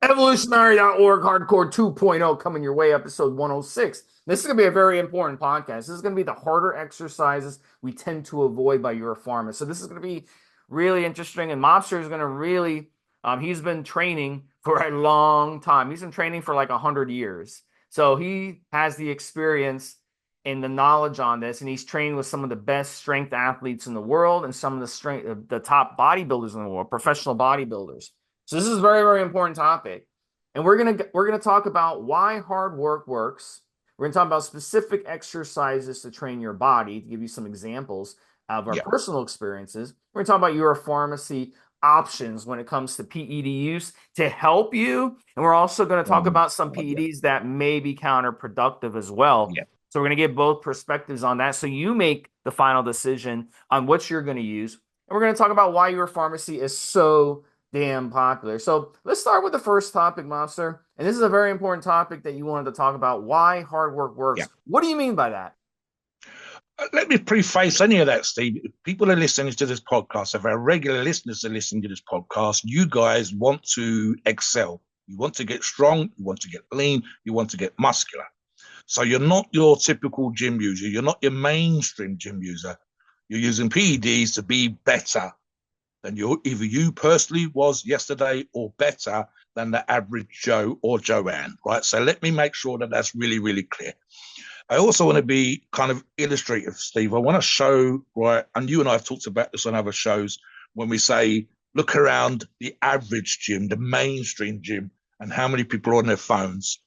Evolutionary.org Hardcore 2.0 coming your way, episode 106. This is going to be a very important podcast. This is going to be the harder exercises we tend to avoid by Euro Pharma. So this is going to be really interesting. And Mobster is going to really, he's been training for a long time. He's been training for like 100 years. So he has the experience and the knowledge on this. And he's trained with some of the best strength athletes in the world and some of the top bodybuilders in the world, professional bodybuilders. So this is a very, very important topic. And we're gonna talk about why hard work works. We're gonna talk about specific exercises to train your body, to give you some examples of our Yeah. personal experiences. We're gonna talk about your pharmacy options when it comes to PED use to help you. And we're also going to Oh talk my about some God, yeah. PEDs that may be counterproductive as well. Yeah. So we're going to get both perspectives on that. So you make the final decision on what you're going to use. And we're going to talk about why your pharmacy is so damn popular. So let's start with the first topic, Mobster. And this is a very important topic that you wanted to talk about, why hard work Yeah. works. What do you mean by that? Let me preface any of that, Steve. People are listening to this podcast. If our regular listeners are listening to this podcast, you guys want to excel. You want to get strong. You want to get lean. You want to get muscular. So you're not your typical gym user. You're not your mainstream gym user. You're using PEDs to be better than either you personally was yesterday or better than the average Joe or Joanne, right? So let me make sure that that's really, really clear. I also want to be kind of illustrative, Steve. I want to show, right, and you and I have talked about this on other shows, when we say, look around the average gym, the mainstream gym, and how many people are on their phones,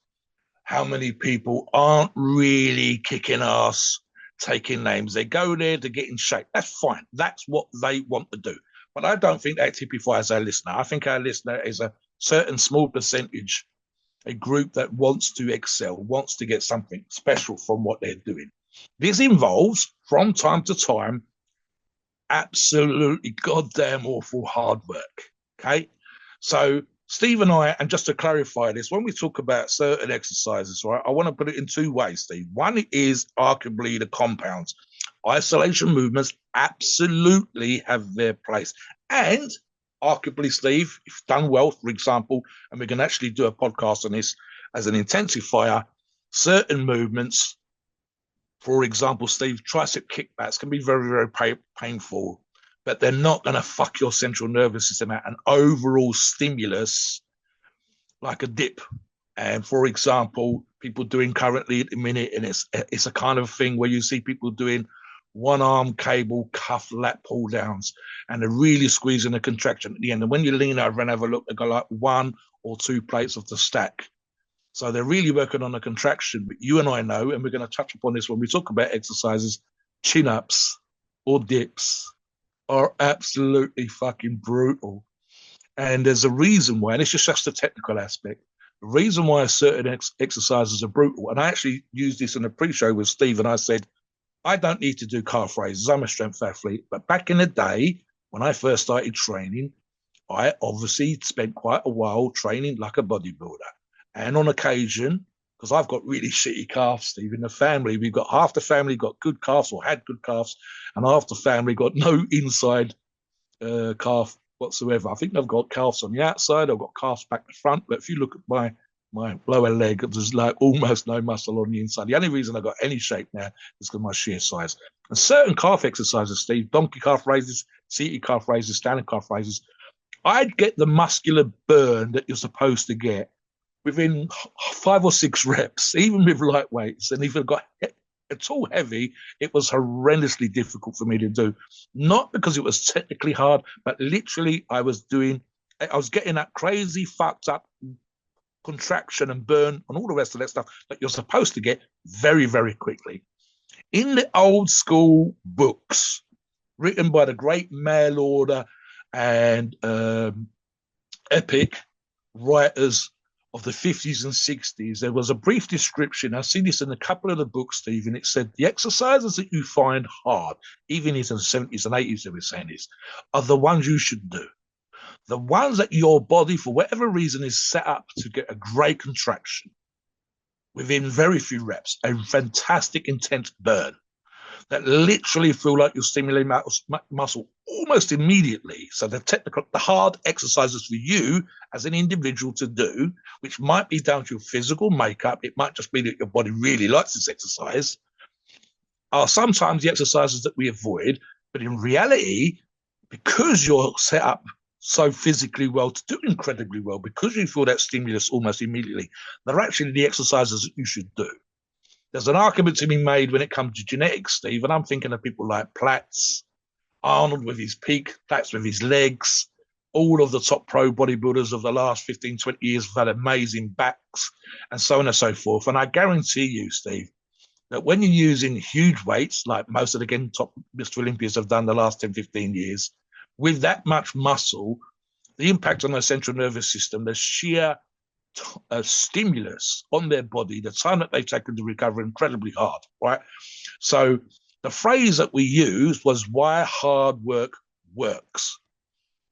how many people aren't really kicking ass, taking names. They go there to get in shape. That's fine. That's what they want to do. But I don't think that typifies our listener. I think our listener is a certain small percentage, a group that wants to excel, wants to get something special from what they're doing. This involves, from time to time, absolutely goddamn awful hard work. Okay. So, Steve and I, and just to clarify this, when we talk about certain exercises, right, I want to put it in two ways, Steve. One is arguably the compounds. Isolation movements absolutely have their place. And arguably, Steve, if done well, for example, and we can actually do a podcast on this as an intensifier, certain movements, for example, Steve, tricep kickbacks can be very, very painful, but they're not going to fuck your central nervous system out. An overall stimulus, like a dip. And for example, people doing currently at the minute, and it's a kind of thing where you see people doing one arm cable cuff lat pull downs, and they're really squeezing the contraction at the end. And when you lean over and have a look, they've got like one or two plates of the stack. So they're really working on the contraction. But you and I know, and we're going to touch upon this when we talk about exercises, chin ups or dips are absolutely fucking brutal. And there's a reason why, and it's just a technical aspect. The reason why certain exercises are brutal, and I actually used this in a pre-show with Steve, and I said, I don't need to do calf raises. I'm a strength athlete. But back in the day, when I first started training, I obviously spent quite a while training like a bodybuilder. And on occasion, because I've got really shitty calves, Steve, in the family, we've got half the family got good calves or had good calves, and half the family got no inside calf whatsoever. I think I've got calves on the outside, I've got calves back the front, but if you look at my lower leg, there's like almost no muscle on the inside. The only reason I got any shape now is because of my sheer size. And certain calf exercises, Steve, donkey calf raises, seated calf raises, standing calf raises, I'd get the muscular burn that you're supposed to get within 5 or 6 reps, even with light weights. And if it got at all heavy, it was horrendously difficult for me to do. Not because it was technically hard, but literally I was getting that crazy fucked up contraction and burn and all the rest of that stuff that you're supposed to get very, very quickly. In the old school books written by the great mail order and epic writers of the 50s and 60s, there was a brief description. I see this in a couple of the books, Stephen. It said the exercises that you find hard, even in the 70s and 80s, they were saying this, are the ones you should do. The ones that your body, for whatever reason, is set up to get a great contraction within very few reps, a fantastic intense burn. that literally feel like you're stimulating muscle almost immediately. So the hard exercises for you as an individual to do, which might be down to your physical makeup, it might just be that your body really likes this exercise, are sometimes the exercises that we avoid. But in reality, because you're set up so physically well to do incredibly well, because you feel that stimulus almost immediately, they're actually the exercises that you should do. There's an argument to be made when it comes to genetics, Steve, and I'm thinking of people like Platz, Arnold with his peak, Platz with his legs, all of the top pro bodybuilders of the last 15, 20 years have had amazing backs, and so on and so forth. And I guarantee you, Steve, that when you're using huge weights, like most of the, again, top Mr. Olympians have done the last 10, 15 years, with that much muscle, the impact on the central nervous system, the sheer stimulus on their body, the time that they've taken to recover, incredibly hard, right? So the phrase that we used was why hard work works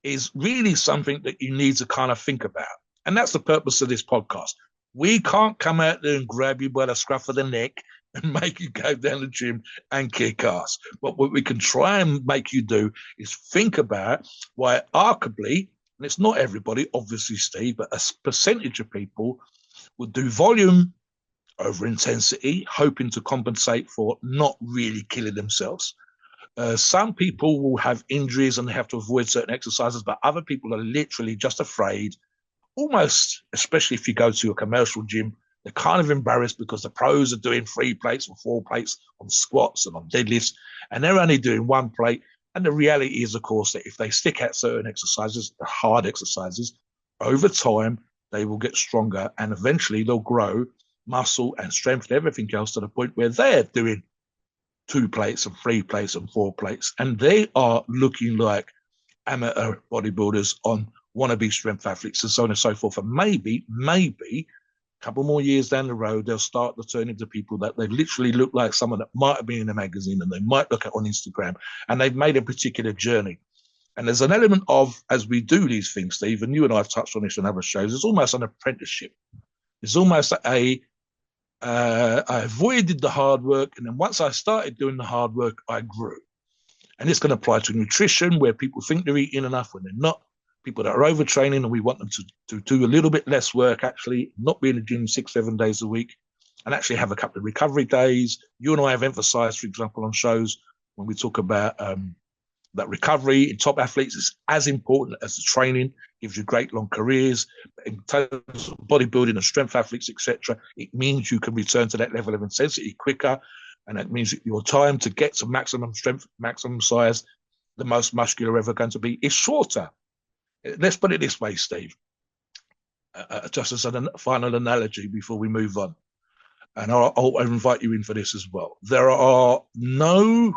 is really something that you need to kind of think about. And that's the purpose of this podcast. We can't come out there and grab you by the scruff of the neck and make you go down the gym and kick ass. But what we can try and make you do is think about why arguably, and it's not everybody, obviously, Steve, but a percentage of people would do volume over intensity, hoping to compensate for not really killing themselves. Some people will have injuries and they have to avoid certain exercises, but other people are literally just afraid, almost, especially if you go to a commercial gym, they're kind of embarrassed because the pros are doing 3 plates or 4 plates on squats and on deadlifts, and they're only doing 1 plate. And the reality is, of course, that if they stick at certain exercises, the hard exercises, over time, they will get stronger and eventually they'll grow muscle and strength and everything else to the point where they're doing 2 plates and 3 plates and 4 plates. And they are looking like amateur bodybuilders on wannabe strength athletes and so on and so forth. And maybe a couple more years down the road, they'll start to turn into people that they literally look like someone that might have been in a magazine and they might look at on Instagram, and they've made a particular journey. And there's an element of, as we do these things, Steve, and you and I have touched on this on other shows, it's almost an apprenticeship. It's almost I avoided the hard work, and then once I started doing the hard work, I grew. And this can apply to nutrition, where people think they're eating enough when they're not. People that are overtraining, and we want them to do a little bit less work, actually, not be in the gym 6, 7 days a week, and actually have a couple of recovery days. You and I have emphasized, for example, on shows when we talk about that recovery in top athletes is as important as the training, gives you great long careers. In terms of bodybuilding and strength athletes, etc., it means you can return to that level of intensity quicker, and that means that your time to get to maximum strength, maximum size, the most muscular ever going to be, is shorter. Let's put it this way, Steve, just as a final analogy before we move on, and I'll invite you in for this as well. There are no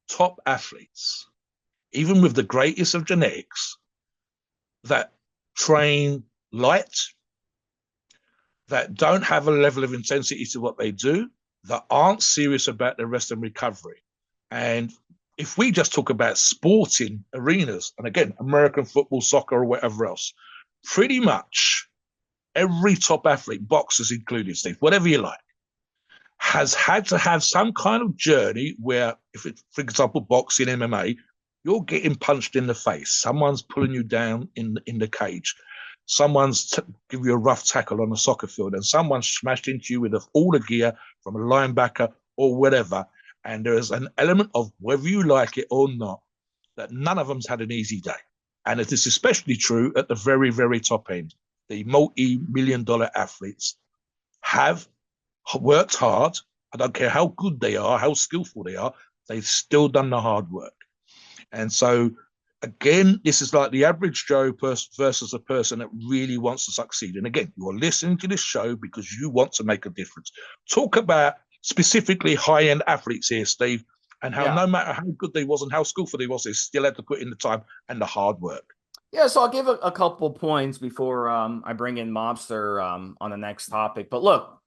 top athletes, even with the greatest of genetics, that train light, that don't have a level of intensity to what they do, that aren't serious about their rest and recovery. And if we just talk about sporting arenas, and again, American football, soccer, or whatever else, pretty much every top athlete, boxers included, Steve, whatever you like, has had to have some kind of journey where, if it's, for example, boxing, MMA, you're getting punched in the face. Someone's pulling you down in the cage. Someone's give you a rough tackle on a soccer field, and someone's smashed into you with all the gear from a linebacker or whatever. And there is an element of, whether you like it or not, that none of them's had an easy day. And it is especially true at the very, very top end. The multi-million-dollar athletes have worked hard. I don't care how good they are, how skillful they are, they've still done the hard work. And so, again, this is like the average Joe versus a person that really wants to succeed. And again, you're listening to this show because you want to make a difference. Talk about specifically high-end athletes here, Steve, and how no matter how good they was and how skillful they was, they still had to put in the time and the hard work. Yeah, so I'll give a couple points before I bring in Mobster on the next topic. But look,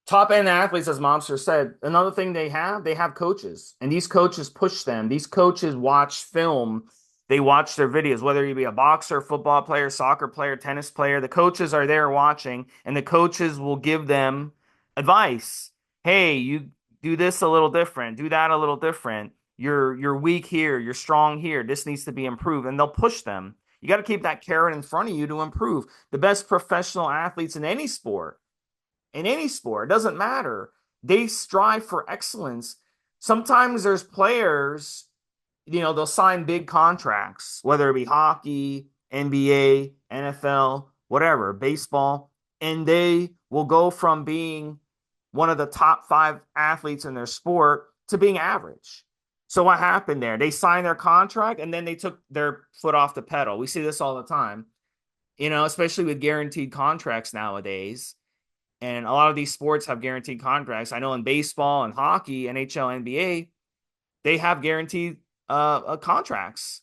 top-end athletes, as Mobster said, another thing they have coaches, and these coaches push them. These coaches watch film. They watch their videos, whether you be a boxer, football player, soccer player, tennis player. The coaches are there watching, and the coaches will give them advice. Hey, do this a little different, do that a little different. You're weak here, you're strong here. This needs to be improved, and they'll push them. You got to keep that carrot in front of you to improve. The best professional athletes in any sport, it doesn't matter. They strive for excellence. Sometimes there's players, they'll sign big contracts, whether it be hockey, NBA, NFL, whatever, baseball, and they will go from being one of the top five athletes in their sport to being average. So what happened there? They signed their contract and then they took their foot off the pedal. We see this all the time, especially with guaranteed contracts nowadays. And a lot of these sports have guaranteed contracts. I know in baseball and hockey, NHL, NBA, they have guaranteed contracts.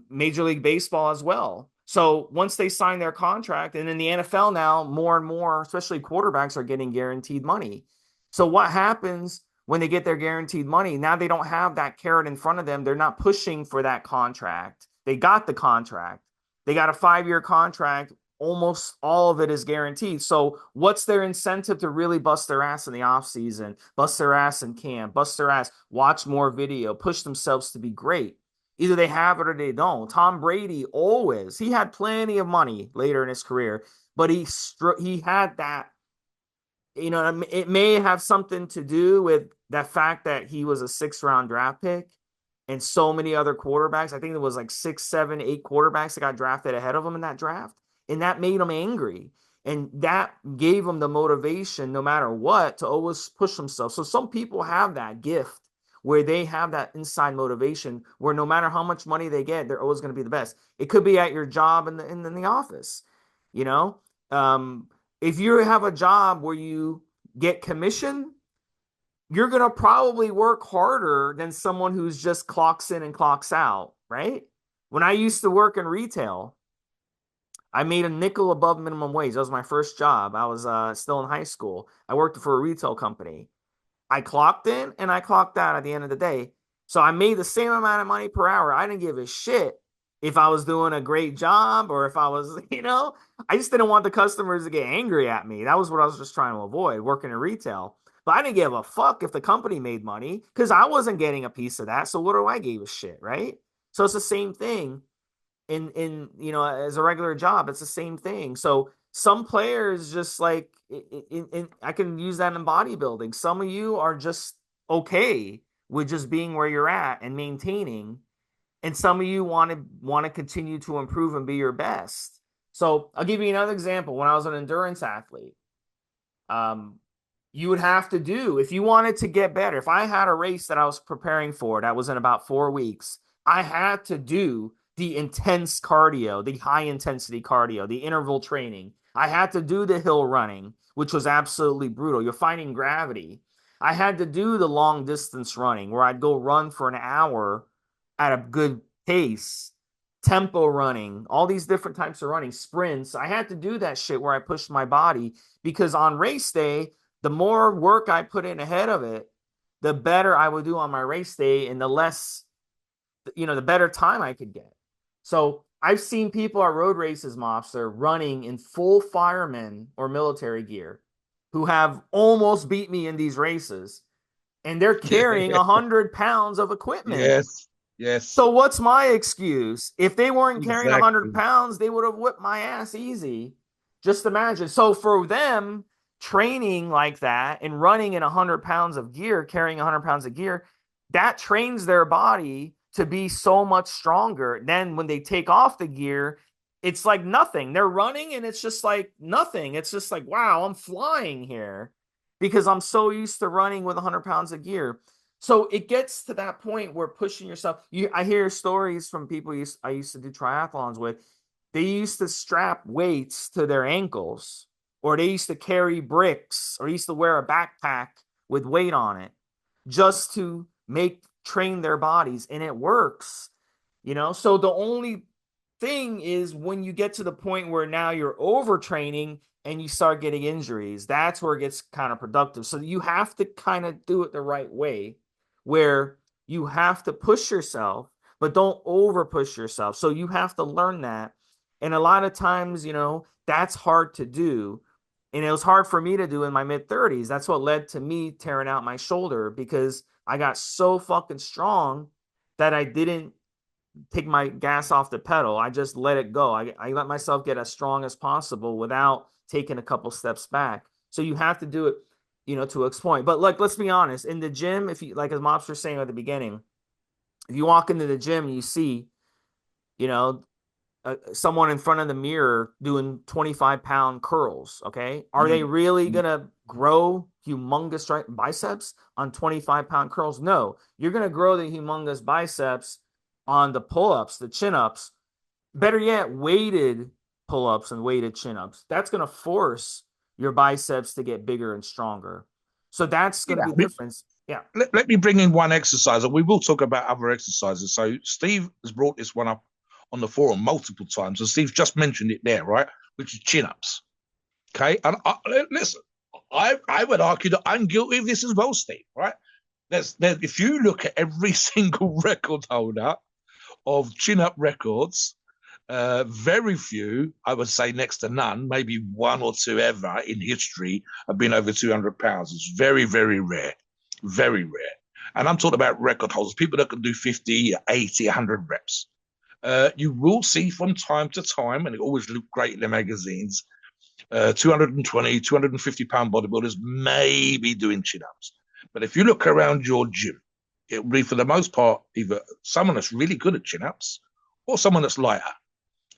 Major League Baseball as well. So once they sign their contract, and in the NFL now, more and more, especially quarterbacks, are getting guaranteed money. So what happens when they get their guaranteed money? Now they don't have that carrot in front of them. They're not pushing for that contract. They got the contract. They got a 5-year contract. Almost all of it is guaranteed. So what's their incentive to really bust their ass in the off season, bust their ass in camp, bust their ass, watch more video, push themselves to be great? Either they have it or they don't. Tom Brady always, he had plenty of money later in his career, but he had that, it may have something to do with that fact that he was a 6th-round draft pick and so many other quarterbacks. I think there was like 6, 7, 8 quarterbacks that got drafted ahead of him in that draft. And that made him angry. And that gave him the motivation, no matter what, to always push himself. So some people have that gift where they have that inside motivation where no matter how much money they get, they're always going to be the best. It could be at your job in the office. You know, if you have a job where you get commission, you're going to probably work harder than someone who's just clocks in and clocks out, right? When I used to work in retail, I made a nickel above minimum wage. That was my first job. I was still in high school. I worked for a retail company. I clocked in and I clocked out at the end of the day. So I made the same amount of money per hour. I didn't give a shit if I was doing a great job or if I was, I just didn't want the customers to get angry at me. That was what I was just trying to avoid, working in retail. But I didn't give a fuck if the company made money because I wasn't getting a piece of that. So what do I give a shit, right? So it's the same thing in as a regular job. It's the same thing. So some players just like I can use that in bodybuilding. Some of you are just okay with just being where you're at and maintaining, and some of you want to continue to improve and be your best. So I'll give you another example. When I was an endurance athlete, you would have to do, if you wanted to get better, if I had a race that I was preparing for that was in about 4 weeks, I had to do the intense cardio, the high intensity cardio, the interval training. I had to do the hill running, which was absolutely brutal. You're finding gravity. I had to do the long distance running where I'd go run for an hour at a good pace, tempo running, all these different types of running, sprints. I had to do that shit where I pushed my body because on race day, the more work I put in ahead of it, the better I would do on my race day and the less, the better time I could get. So I've seen people at road races, Mobster, running in full fireman or military gear who have almost beat me in these races, and they're carrying 100 pounds of equipment. Yes. Yes. So what's my excuse? If they weren't carrying 100 Exactly. pounds, they would have whipped my ass easy. Just imagine. So for them, training like that and running in 100 pounds of gear, carrying 100 pounds of gear, that trains their body to be so much stronger. Then when they take off the gear, it's like nothing. They're running and it's just like nothing. It's just like, wow, I'm flying here because I'm so used to running with 100 pounds of gear. So it gets to that point where pushing yourself. I hear stories from people I used to do triathlons with. They used to strap weights to their ankles, or they used to carry bricks, or used to wear a backpack with weight on it just to train their bodies, and it works. So the only thing is when you get to the point where now you're overtraining and you start getting injuries, that's where it gets counterproductive. So you have to kind of do it the right way, where you have to push yourself, but don't over push yourself. So you have to learn that. And a lot of times, that's hard to do. And it was hard for me to do in my mid 30s. That's what led to me tearing out my shoulder because I got so fucking strong that I didn't take my gas off the pedal. I just let it go. I let myself get as strong as possible without taking a couple steps back. So you have to do it, to a point. But like, let's be honest, in the gym, if you, like as Mobster was saying at the beginning, if you walk into the gym and you see, you know, someone in front of the mirror doing 25-pound curls, okay? Are they really going to grow humongous biceps on 25-pound curls? No. You're going to grow the humongous biceps on the pull-ups, the chin-ups. Better yet, weighted pull-ups and weighted chin-ups. That's going to force your biceps to get bigger and stronger. So that's going to Yeah. be the difference. Yeah. Let me bring in one exercise, and we will talk about other exercises. So Steve has brought this one up on the forum multiple times, and Steve's just mentioned it there, right? Which is chin-ups. Okay, and listen, I would argue that I'm guilty of this as well, Steve. Right? If you look at every single record holder of chin-up records, very few, I would say next to none, maybe one or two ever in history have been over 200 pounds. It's very, very rare, very rare. And I'm talking about record holders, people that can do 50, 80, 100 reps. You will see from time to time, and it always looked great in the magazines, 220, 250-pound bodybuilders may be doing chin-ups. But if you look around your gym, it will be for the most part either someone that's really good at chin-ups or someone that's lighter.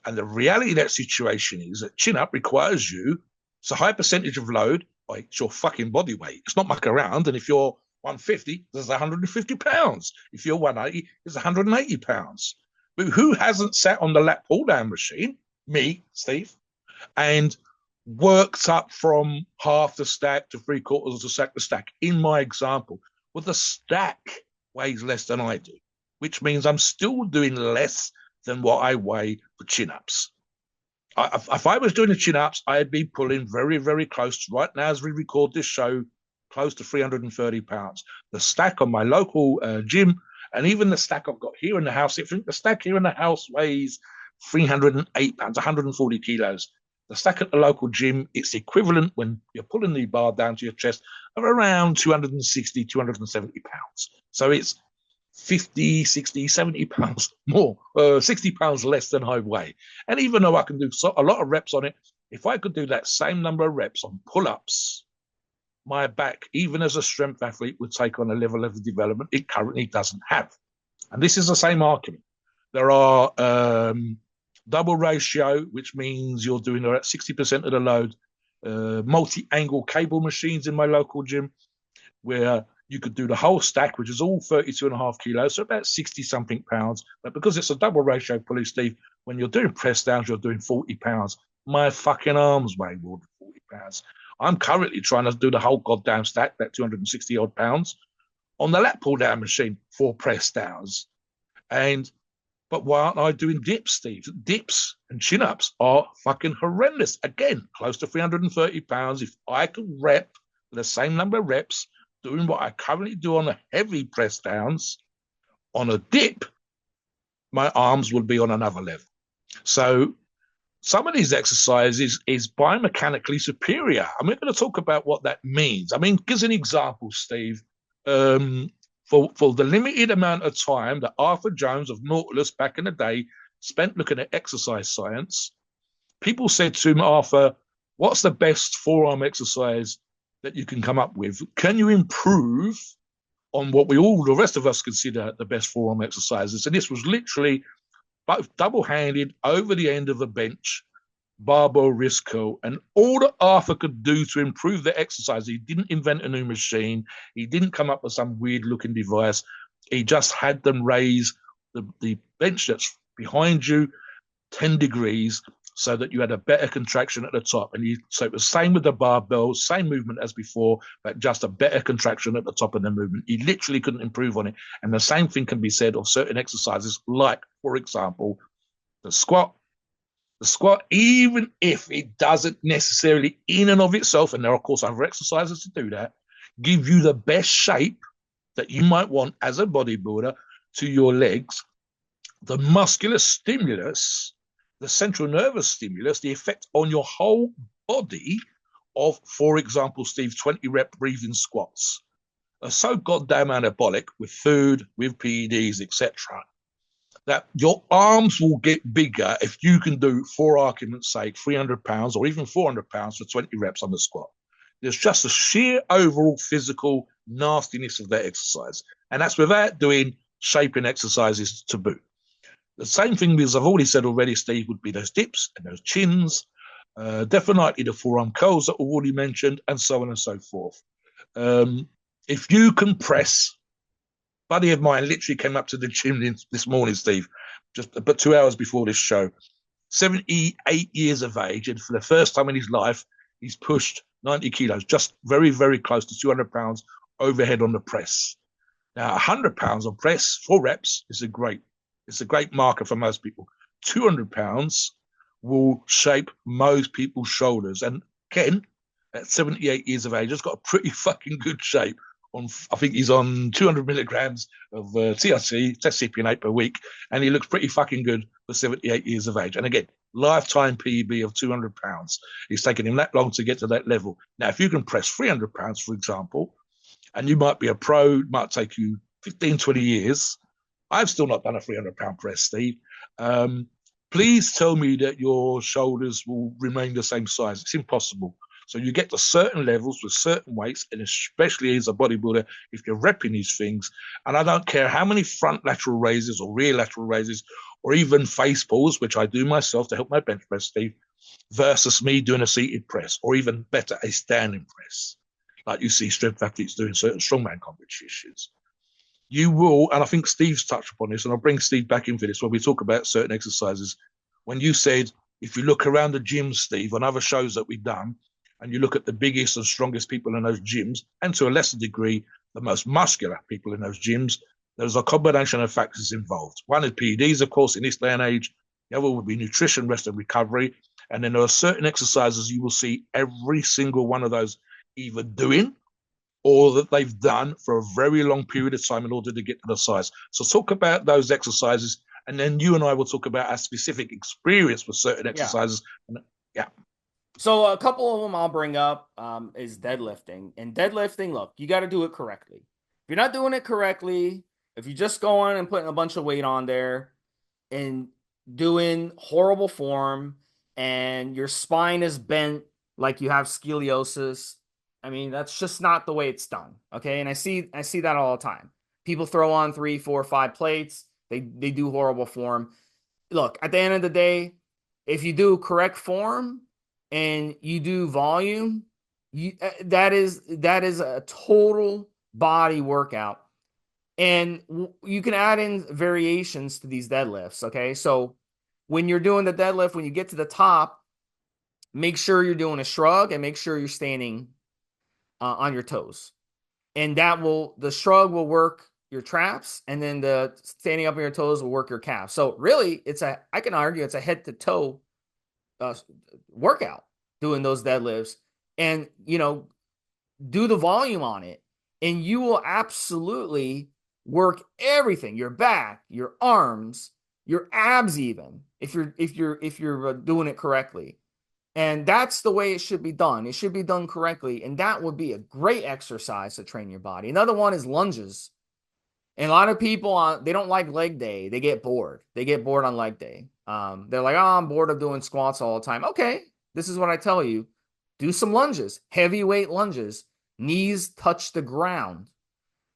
And the reality of that situation is that chin-up requires you, it's a high percentage of load, like it's your fucking body weight. It's not muck around. And if you're 150, there's 150 pounds. If you're 180, there's 180 pounds. But who hasn't sat on the lat pull-down machine? Me, Steve, and worked up from half the stack to three-quarters of the stack. In my example, well, the stack weighs less than I do, which means I'm still doing less than what I weigh for chin-ups. If I was doing the chin-ups, I'd be pulling very, very close, right now as we record this show, close to 330 pounds. The stack on my local gym, and even the stack I've got here in the house, I think the stack here in the house weighs 308 pounds, 140 kilos. The stack at the local gym, it's equivalent when you're pulling the bar down to your chest of around 260, 270 pounds. So it's 50, 60, 70 pounds more, 60 pounds less than I weigh. And even though I can do a lot of reps on it, if I could do that same number of reps on pull-ups, my back, even as a strength athlete, would take on a level of development it currently doesn't have. And this is the same argument. There are double ratio, which means you're doing about 60% of the load, multi-angle cable machines in my local gym, where you could do the whole stack, which is all 32.5 kilos, so about 60-something pounds. But because it's a double ratio pulley, Steve, when you're doing press downs, you're doing 40 pounds. My fucking arms weigh more than 40 pounds. I'm currently trying to do the whole goddamn stack, that 260 odd pounds, on the lat pull down machine for press downs. But why aren't I doing dips, Steve? Dips and chin ups are fucking horrendous. Again, close to 330 pounds. If I could rep the same number of reps doing what I currently do on the heavy press downs, on a dip, my arms would be on another level. So some of these exercises is biomechanically superior. And we're going to talk about what that means. I mean, give an example, Steve. For the limited amount of time that Arthur Jones of Nautilus back in the day spent looking at exercise science, people said to him, Arthur, what's the best forearm exercise that you can come up with? Can you improve on what the rest of us consider the best forearm exercises? And this was literally both double-handed over the end of a bench, barbell wrist curl, and all that Arthur could do to improve the exercise. He didn't invent a new machine. He didn't come up with some weird-looking device. He just had them raise the bench that's behind you 10 degrees so that you had a better contraction at the top. So it was same with the barbell, same movement as before, but just a better contraction at the top of the movement. He literally couldn't improve on it. And the same thing can be said of certain exercises, like, for example, the squat. The squat, even if it doesn't necessarily in and of itself, and there are, of course, other exercises to do that, give you the best shape that you might want as a bodybuilder to your legs, the muscular stimulus, the central nervous stimulus, the effect on your whole body of, for example, Steve, 20 rep breathing squats are so goddamn anabolic with food, with PEDs, etc., that your arms will get bigger if you can do, for argument's sake, 300 pounds or even 400 pounds for 20 reps on the squat. There's just a sheer overall physical nastiness of that exercise. And that's without doing shaping exercises to boot. The same thing, as I've already said already, Steve, would be those dips and those chins, definitely the forearm curls that were already mentioned, and so on and so forth. If you can press, buddy of mine literally came up to the gym this morning, Steve, just about 2 hours before this show, 78 years of age, and for the first time in his life, he's pushed 90 kilos, just very, very close to 200 pounds overhead on the press. Now, 100 pounds on press, 4 reps, is a great marker for most people. 200 pounds will shape most people's shoulders. And Ken, at 78 years of age, has got a pretty fucking good shape. I think he's on 200 milligrams of TRT, testosterone per week, and he looks pretty fucking good for 78 years of age. And again, lifetime PB of 200 pounds. It's taken him that long to get to that level. Now, if you can press 300 pounds, for example, and you might be a pro, it might take you 15, 20 years. I've still not done a 300-pound press, Steve. Please tell me that your shoulders will remain the same size. It's impossible. So you get to certain levels with certain weights, and especially as a bodybuilder, if you're repping these things, and I don't care how many front lateral raises or rear lateral raises or even face pulls, which I do myself to help my bench press, Steve, versus me doing a seated press, or even better, a standing press, like you see strength athletes doing certain strongman competitions. You will, and I think Steve's touched upon this, and I'll bring Steve back in for this when we talk about certain exercises. When you said, if you look around the gyms, Steve, on other shows that we've done, and you look at the biggest and strongest people in those gyms, and to a lesser degree, the most muscular people in those gyms, there's a combination of factors involved. One is PEDs, of course, in this day and age. The other would be nutrition, rest, and recovery. And then there are certain exercises you will see every single one of those either doing or that they've done for a very long period of time in order to get to the size. So talk about those exercises, and then you and I will talk about our specific experience with certain exercises. Yeah. So a couple of them I'll bring up is deadlifting. And deadlifting, look, you got to do it correctly. If you're not doing it correctly, if you're just going and putting a bunch of weight on there and doing horrible form and your spine is bent like you have scoliosis, I mean, that's just not the way it's done. Okay. And I see that all the time. People throw on 3, 4, 5 plates. They do horrible form. Look, at the end of the day, if you do correct form and you do volume, that is a total body workout. And you can add in variations to these deadlifts. Okay. So when you're doing the deadlift, when you get to the top, make sure you're doing a shrug and make sure you're standing on your toes. And the shrug will work your traps, and then the standing up on your toes will work your calves. So really, I can argue it's a head to toe workout doing those deadlifts, and do the volume on it, and you will absolutely work everything: your back, your arms, your abs, even if you're doing it correctly. And that's the way it should be done. It should be done correctly, and that would be a great exercise to train your body. Another one is lunges. And a lot of people, they don't like leg day. They get bored. They get bored on leg day. They're like, oh, I'm bored of doing squats all the time. Okay, this is what I tell you. Do some lunges, heavyweight lunges. Knees touch the ground.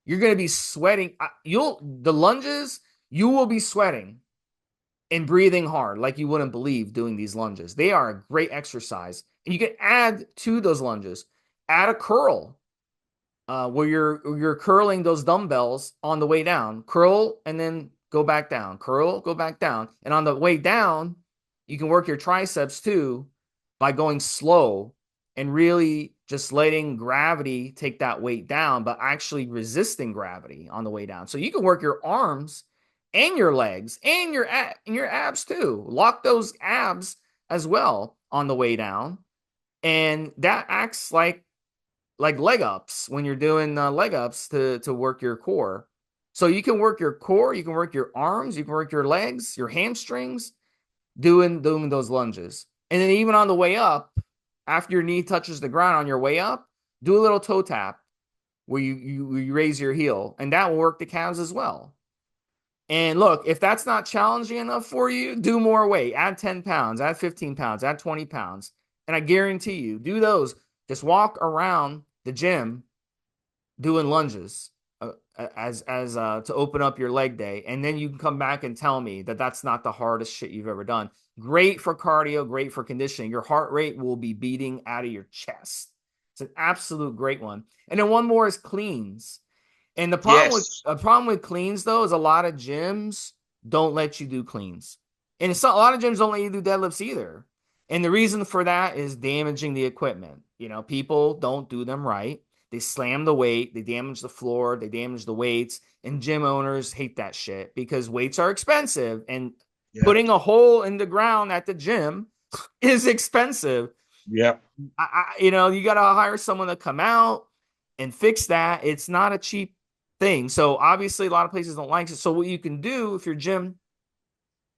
You're going to be sweating. The lunges, you will be sweating and breathing hard like you wouldn't believe doing these lunges. They are a great exercise. And you can add to those lunges, add a curl. Where you're curling those dumbbells on the way down, curl and then go back down, curl, go back down. And on the way down, you can work your triceps too by going slow and really just letting gravity take that weight down, but actually resisting gravity on the way down. So you can work your arms and your legs and your abs too. Lock those abs as well on the way down. And that acts like leg ups when you're doing leg ups to work your core. So you can work your core, you can work your arms, you can work your legs, your hamstrings, doing those lunges. And then even on the way up, after your knee touches the ground on your way up, do a little toe tap where you raise your heel, and that will work the calves as well. And look, if that's not challenging enough for you, do more weight. Add 10 pounds, add 15 pounds, add 20 pounds. And I guarantee you, do those. Just walk around the gym doing lunges as to open up your leg day, and then you can come back and tell me that that's not the hardest shit you've ever done. Great for cardio, great for conditioning. Your heart rate will be beating out of your chest. It's an absolute great one. And then one more is cleans. And Yes. the problem with cleans though is a lot of gyms don't let you do cleans, and a lot of gyms don't let you do deadlifts either. And the reason for that is damaging the equipment. You know, people don't do them right. They slam the weight, they damage the floor, they damage the weights, and gym owners hate that shit because weights are expensive, and Yeah. putting a hole in the ground at the gym is expensive. Yeah. You know, you got to hire someone to come out and fix that. It's not a cheap thing. So obviously, a lot of places don't like it. So what you can do if your gym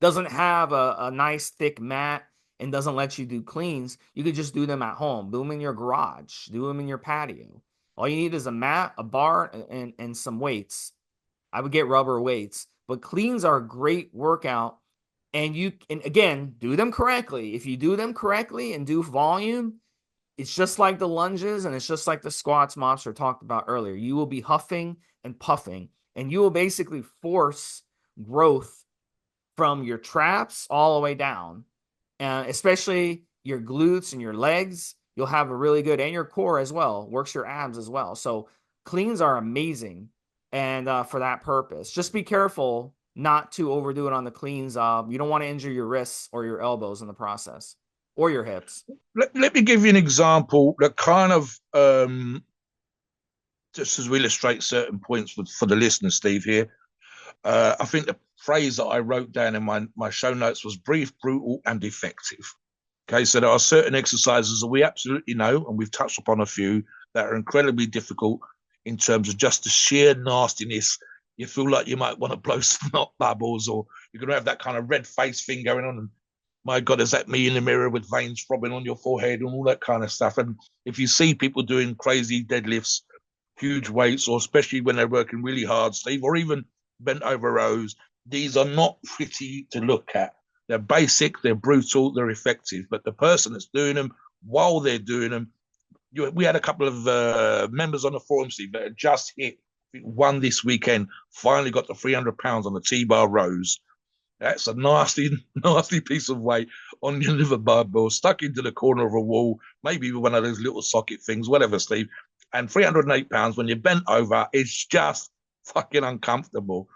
doesn't have a nice thick mat and doesn't let you do cleans, you could just do them at home. Do them in your garage. Do them in your patio. All you need is a mat, a bar, and some weights. I would get rubber weights, but cleans are a great workout. And again, do them correctly. If you do them correctly and do volume, it's just like the lunges and it's just like the squats Mobster talked about earlier. You will be huffing and puffing, and you will basically force growth from your traps all the way down, and especially your glutes and your legs. You'll have a really good, and your core as well, works your abs as well. So cleans are amazing, and for that purpose, just be careful not to overdo it on the cleans. You don't want to injure your wrists or your elbows in the process, or your hips. Let me give you an example that kind of just to illustrate certain points for the listeners, Steve, here. I think the phrase that I wrote down in my show notes was brief, brutal, and effective. Okay, so there are certain exercises that we absolutely know, and we've touched upon a few, that are incredibly difficult in terms of just the sheer nastiness. You feel like you might want to blow snot bubbles, or you're going to have that kind of red face thing going on. And my God, is that me in the mirror with veins throbbing on your forehead and all that kind of stuff? And if you see people doing crazy deadlifts, huge weights, or especially when they're working really hard, Steve, or even bent over rows, these are not pretty to look at. They're basic, they're brutal, they're effective. But the person that's doing them, while they're doing them, we had a couple of members on the forum, Steve, that had just hit one this weekend, finally got the 300 pounds on the T-bar rows. That's a nasty, nasty piece of weight on your liver barbell, stuck into the corner of a wall, maybe one of those little socket things, whatever, Steve. And 308 pounds when you're bent over, it's just fucking uncomfortable.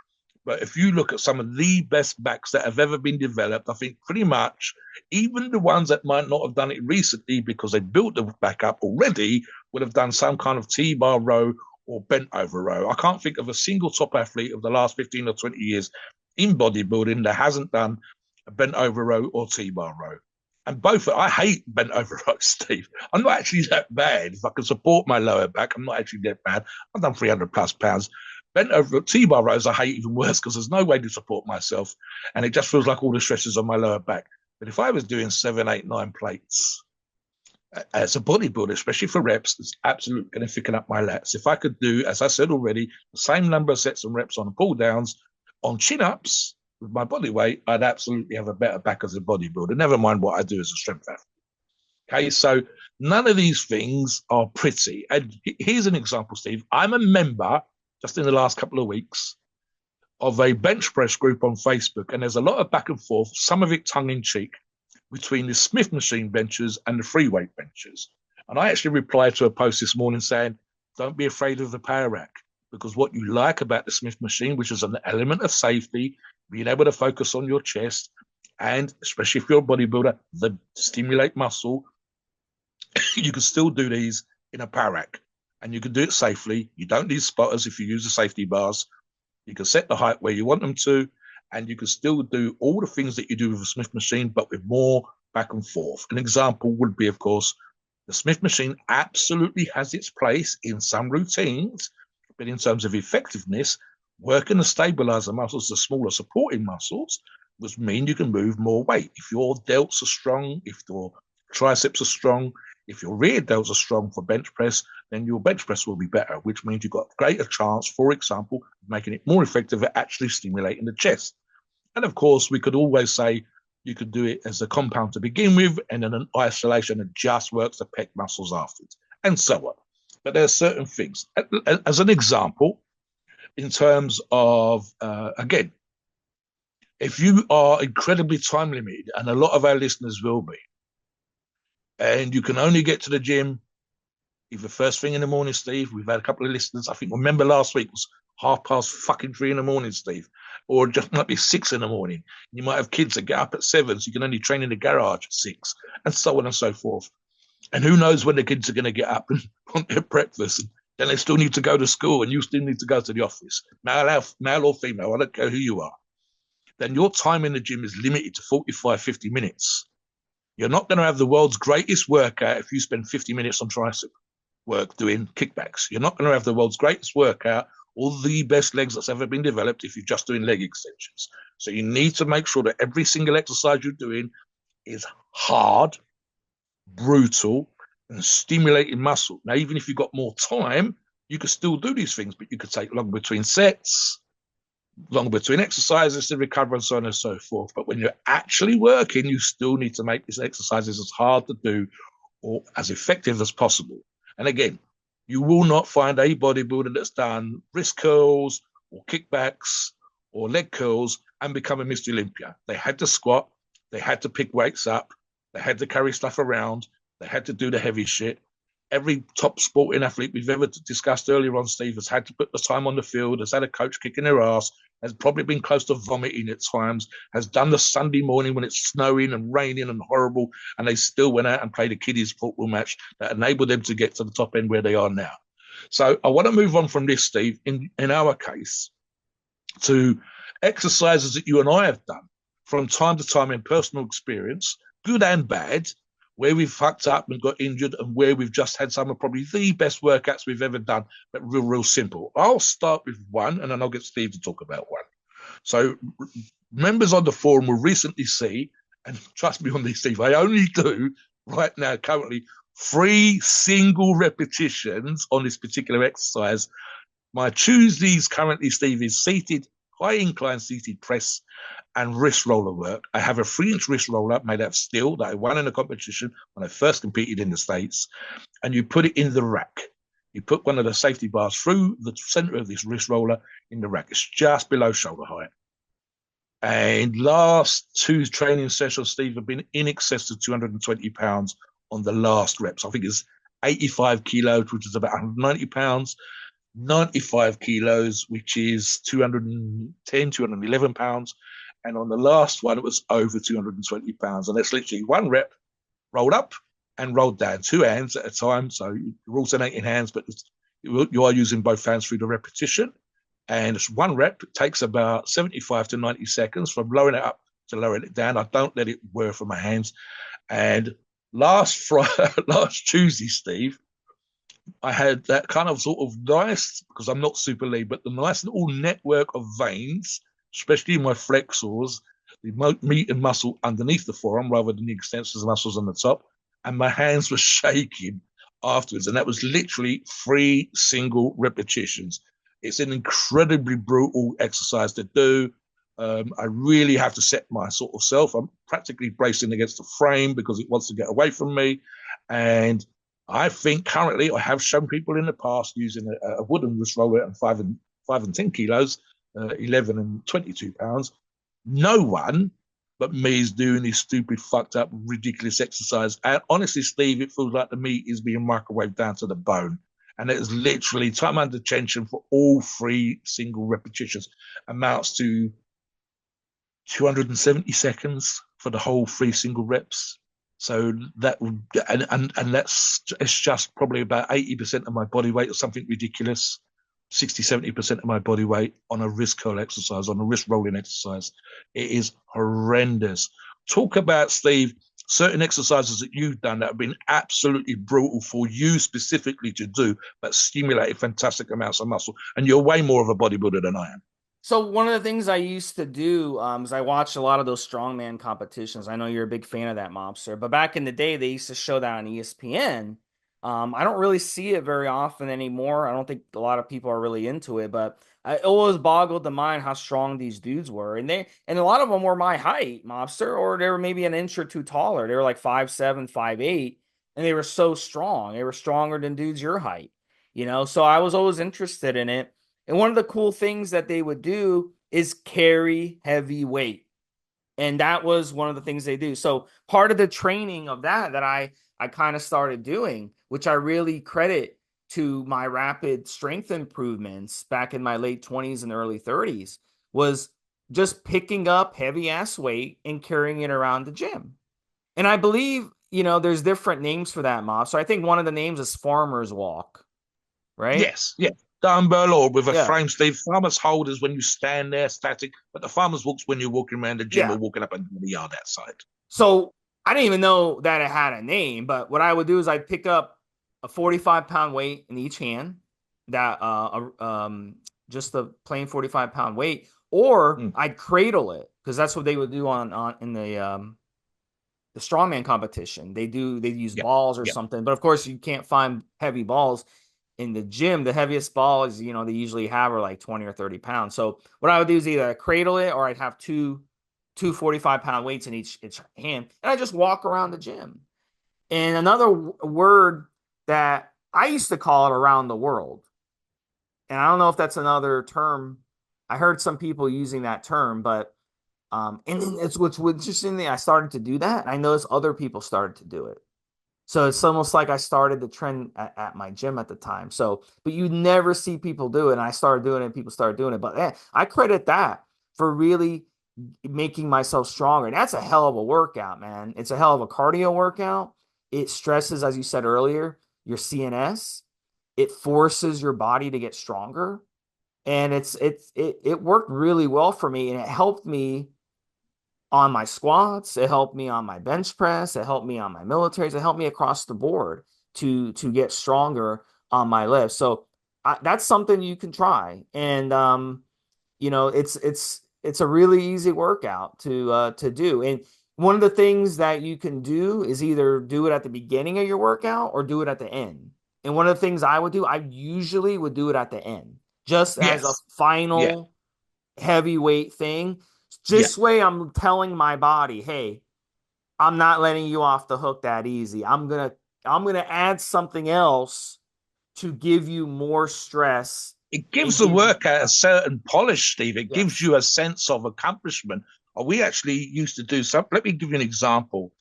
But if you look at some of the best backs that have ever been developed, I think pretty much even the ones that might not have done it recently because they built the back up already would have done some kind of T-bar row or bent over row. I can't think of a single top athlete of the last 15 or 20 years in bodybuilding that hasn't done a bent over row or T-bar row. And both, I hate bent over rows, Steve. I'm not actually that bad. If I can support my lower back, I'm not actually that bad. I've done 300 plus pounds. Bent over T-bar rows, I hate even worse because there's no way to support myself. And it just feels like all the stress is on my lower back. But if I was doing 7, 8, 9 plates as a bodybuilder, especially for reps, it's absolutely going to thicken up my lats. If I could do, as I said already, the same number of sets and reps on pull downs, on chin-ups, with my body weight, I'd absolutely have a better back as a bodybuilder, never mind what I do as a strength athlete. Okay, so none of these things are pretty. And here's an example, Steve. I'm a member, just in the last couple of weeks, of a bench press group on Facebook, and there's a lot of back and forth, some of it tongue-in-cheek, between the Smith machine benches and the free weight benches. And I actually replied to a post this morning saying, don't be afraid of the power rack, because what you like about the Smith machine, which is an element of safety, being able to focus on your chest, and especially if you're a bodybuilder, the stimulate muscle, you can still do these in a power rack, and you can do it safely. You don't need spotters if you use the safety bars. You can set the height where you want them to, and you can still do all the things that you do with a Smith machine, but with more back and forth. An example would be, of course, the Smith machine absolutely has its place in some routines, but in terms of effectiveness, working the stabilizer muscles, the smaller supporting muscles, which mean you can move more weight. If your delts are strong, if your triceps are strong, If your rear delts are strong for bench press, then your bench press will be better, which means you've got a greater chance, for example, of making it more effective at actually stimulating the chest. And of course, we could always say you could do it as a compound to begin with, and then an isolation that just works the pec muscles afterwards, and so on. But there are certain things. As an example, in terms of, again, if you are incredibly time limited, and a lot of our listeners will be, and you can only get to the gym either first thing in the morning, Steve. We've had a couple of listeners. I think remember last week was 3:30 in the morning, Steve, or just might be 6 in the morning. You might have kids that get up at 7, so you can only train in the garage at 6, and so on and so forth. And who knows when the kids are going to get up and want their breakfast, and then they still need to go to school, and you still need to go to the office, male or female, I don't care who you are. Then your time in the gym is limited to 45, 50 minutes. You're not going to have the world's greatest workout if you spend 50 minutes on tricep work doing kickbacks. You're not going to have the world's greatest workout or the best legs that's ever been developed if you're just doing leg extensions. So you need to make sure that every single exercise you're doing is hard, brutal, and stimulating muscle. Now, even if you've got more time, you could still do these things, but you could take longer between sets, longer between exercises to recover, and so on and so forth. But when you're actually working, you still need to make these exercises as hard to do or as effective as possible. And again, you will not find a bodybuilder that's done wrist curls or kickbacks or leg curls and become a Mr. Olympia. They had to squat, they had to pick weights up, they had to carry stuff around, they had to do the heavy shit. Every top sporting athlete we've ever discussed earlier on, Steve, has had to put the time on the field, has had a coach kicking their ass, has probably been close to vomiting at times, has done the Sunday morning when it's snowing and raining and horrible, and they still went out and played a kiddies football match that enabled them to get to the top end where they are now. So I want to move on from this, Steve, in our case, to exercises that you and I have done from time to time in personal experience, good and bad, where we've fucked up and got injured, and where we've just had some of probably the best workouts we've ever done, but real simple. I'll start with one, and then I'll get Steve to talk about one. So members on the forum will recently see, and trust me on this, Steve, I only do right now currently 3 single repetitions on this particular exercise. My Tuesdays currently, Steve, is seated, high incline seated press and wrist roller work. I have a 3-inch wrist roller made out of steel that I won in a competition when I first competed in the States, and you put it in the rack. You put one of the safety bars through the center of this wrist roller in the rack. It's just below shoulder height. And last 2 training sessions, Steve, have been in excess of 220 pounds on the last reps. I think it's 85 kilos, which is about 190 pounds. 95 kilos, which is 210, 211 pounds. And on the last one, it was over 220 pounds. And that's literally 1 rep, rolled up and rolled down, 2 hands at a time. So you're alternating hands, but you are using both hands through the repetition. And it's 1 rep. It takes about 75 to 90 seconds from lowering it up to lowering it down. I don't let it wear from my hands. And last Tuesday, Steve, I had that kind of sort of nice, because I'm not super lean, but the nice little network of veins, especially in my flexors, the meat and muscle underneath the forearm rather than the extensors muscles on the top. And my hands were shaking afterwards. And that was literally 3 single repetitions. It's an incredibly brutal exercise to do. I really have to set my sort of self. I'm practically bracing against the frame because it wants to get away from me. And I think currently I have shown people in the past using a wooden wrist roller at 5 and 10 kilos, 11 and 22 pounds. No one but me is doing this stupid, fucked up, ridiculous exercise. And honestly, Steve, it feels like the meat is being microwaved down to the bone. And it is literally time under tension for all 3 single repetitions amounts to 270 seconds for the whole 3 single reps. So that and that's it's just probably about 80% of my body weight or something ridiculous, 60-70% of my body weight on a wrist curl exercise, on a wrist rolling exercise. It is horrendous. Talk about, Steve, certain exercises that you've done that have been absolutely brutal for you specifically to do, but stimulated fantastic amounts of muscle. And you're way more of a bodybuilder than I am. So one of the things I used to do is I watched a lot of those strongman competitions. I know you're a big fan of that, Mobster, but back in the day, they used to show that on ESPN. I don't really see it very often anymore. I don't think a lot of people are really into it, but it always boggled the mind how strong these dudes were, and a lot of them were my height, Mobster, or they were maybe an inch or two taller. They were like 5'7", 5'8", and they were so strong. They were stronger than dudes your height, you know. So I was always interested in it. And one of the cool things that they would do is carry heavy weight. And that was one of the things they do. So part of the training of that I kind of started doing, which I really credit to my rapid strength improvements back in my late 20s and early 30s, was just picking up heavy ass weight and carrying it around the gym. And I believe, there's different names for that, Mob. So I think one of the names is farmer's walk, right? Yes, yeah. Dumbbell or with a Yeah. frame, Steve. Farmer's hold is when you stand there static, but the farmer's walk's when you're walking around the gym Yeah. or walking up and down the yard outside. So I didn't even know that it had a name, but what I would do is I'd pick up a 45-pound weight in each hand, that just a plain 45-pound weight, or Mm. I'd cradle it because that's what they would do on in the strongman competition. They use Yeah, balls or yeah, something, but of course you can't find heavy balls in the gym. The heaviest balls, they usually have are like 20 or 30 pounds. So what I would do is either cradle it or I'd have two 45-pound weights in each hand, and I just walk around the gym. And another word that I used to call it around the world, and I don't know if that's another term. I heard some people using that term, but and then it's what's interesting. I started to do that, and I noticed other people started to do it. So it's almost like I started the trend at my gym at the time. So, but you never see people do it. And I started doing it and people started doing it. But I credit that for really making myself stronger. And that's a hell of a workout, man. It's a hell of a cardio workout. It stresses, as you said earlier, your CNS. It forces your body to get stronger. And it worked really well for me. And it helped me on my squats, it helped me on my bench press, it helped me on my militaries, it helped me across the board to get stronger on my lifts. So that's something you can try, and it's a really easy workout to do. And one of the things that you can do is either do it at the beginning of your workout or do it at the end. And one of the things I would do, I usually would do it at the end, just as a yes, yeah, final heavyweight thing. yeah. This way, I'm telling my body, hey, I'm not letting you off the hook that easy. I'm gonna add something else to give you more stress It gives and the give you, workout a certain polish, Steve. It gives yes. you a sense of accomplishment. We actually used to do something. Let me give you an example.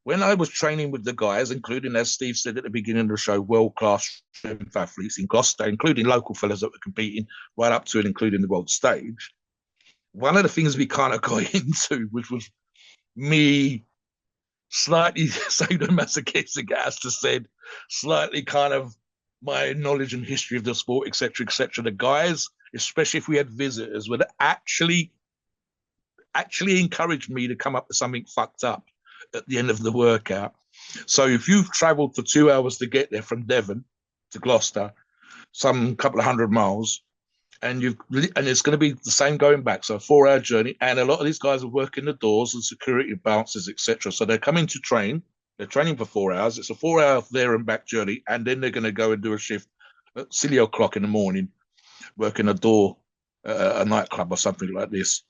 When I was training with the guys, including, as Steve said at the beginning of the show, world class strength athletes in Gloucester, including local fellas that were competing right up to and including the world stage, one of the things we kind of got into, which was me slightly sadomasochistic, as to said, slightly kind of my knowledge and history of the sport, etc., etc. The guys, especially if we had visitors, would actually encourage me to come up with something fucked up at the end of the workout. So if you've travelled for 2 hours to get there from Devon to Gloucester, some couple of 100 miles, and it's going to be the same going back. So a 4 hour journey, and a lot of these guys are working the doors and security bouncers, etc. So they're coming to train. They're training for 4 hours. It's a 4 hour there and back journey, and then they're going to go and do a shift at silly o'clock in the morning, working a door at a nightclub or something like this.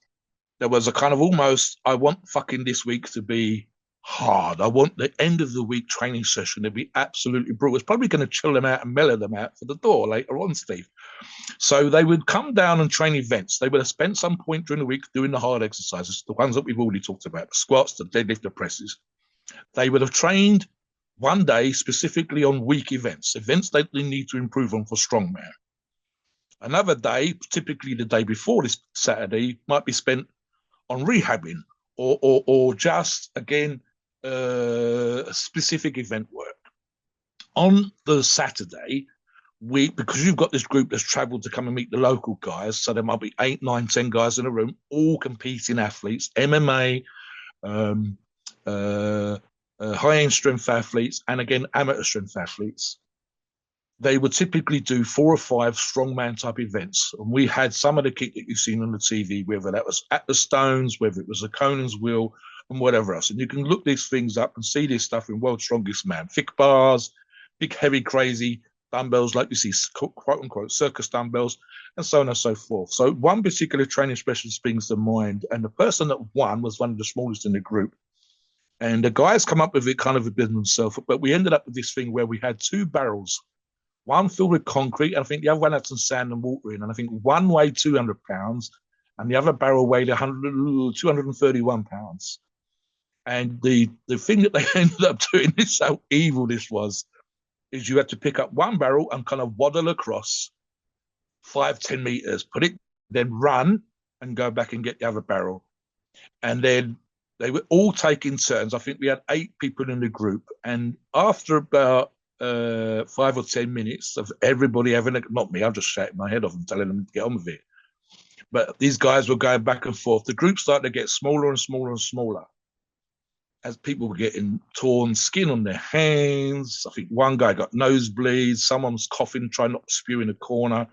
There was a kind of almost, I want fucking this week to be hard. I want the end of the week training session to be absolutely brutal. It's probably going to chill them out and mellow them out for the door later on, Steve. So they would come down and train events. They would have spent some point during the week doing the hard exercises, the ones that we've already talked about, the squats, the deadlift, the presses. They would have trained one day specifically on weak events, events that they need to improve on for strongman. Another day, typically the day before this Saturday, might be spent on rehabbing or just, again, specific event work. On the Saturday, because you've got this group that's travelled to come and meet the local guys, so there might be 8, 9, 10 guys in a room, all competing athletes, MMA, um, high end strength athletes, and again amateur strength athletes. they would typically do 4 or 5 strongman type events. And we had some of the kit that you've seen on the TV, whether that was at the Stones, whether it was a Conan's Wheel, and whatever else. And you can look these things up and see this stuff in World's Strongest Man. Thick bars, big, heavy, crazy dumbbells, like you see, quote unquote, circus dumbbells, and so on and so forth. So one particular training specialist brings to mind, and the person that won was one of the smallest in the group. And the guys come up with it kind of a bit himself, but we ended up with this thing where we had 2 barrels, one filled with concrete, and I think the other one had some sand and water in. And I think one weighed 200 pounds, and the other barrel weighed 231 pounds. And the thing that they ended up doing, this how evil this was, is you had to pick up one barrel and kind of waddle across 5-10 meters, put it, then run and go back and get the other barrel. And then they were all taking turns. I think we had 8 people in the group. And after about 5 or 10 minutes of everybody having not me, I'm just shouting my head off and telling them to get on with it. But these guys were going back and forth. The group started to get smaller and smaller and smaller as people were getting torn skin on their hands. I think one guy got nosebleeds. Someone was coughing, trying not to spew in a corner.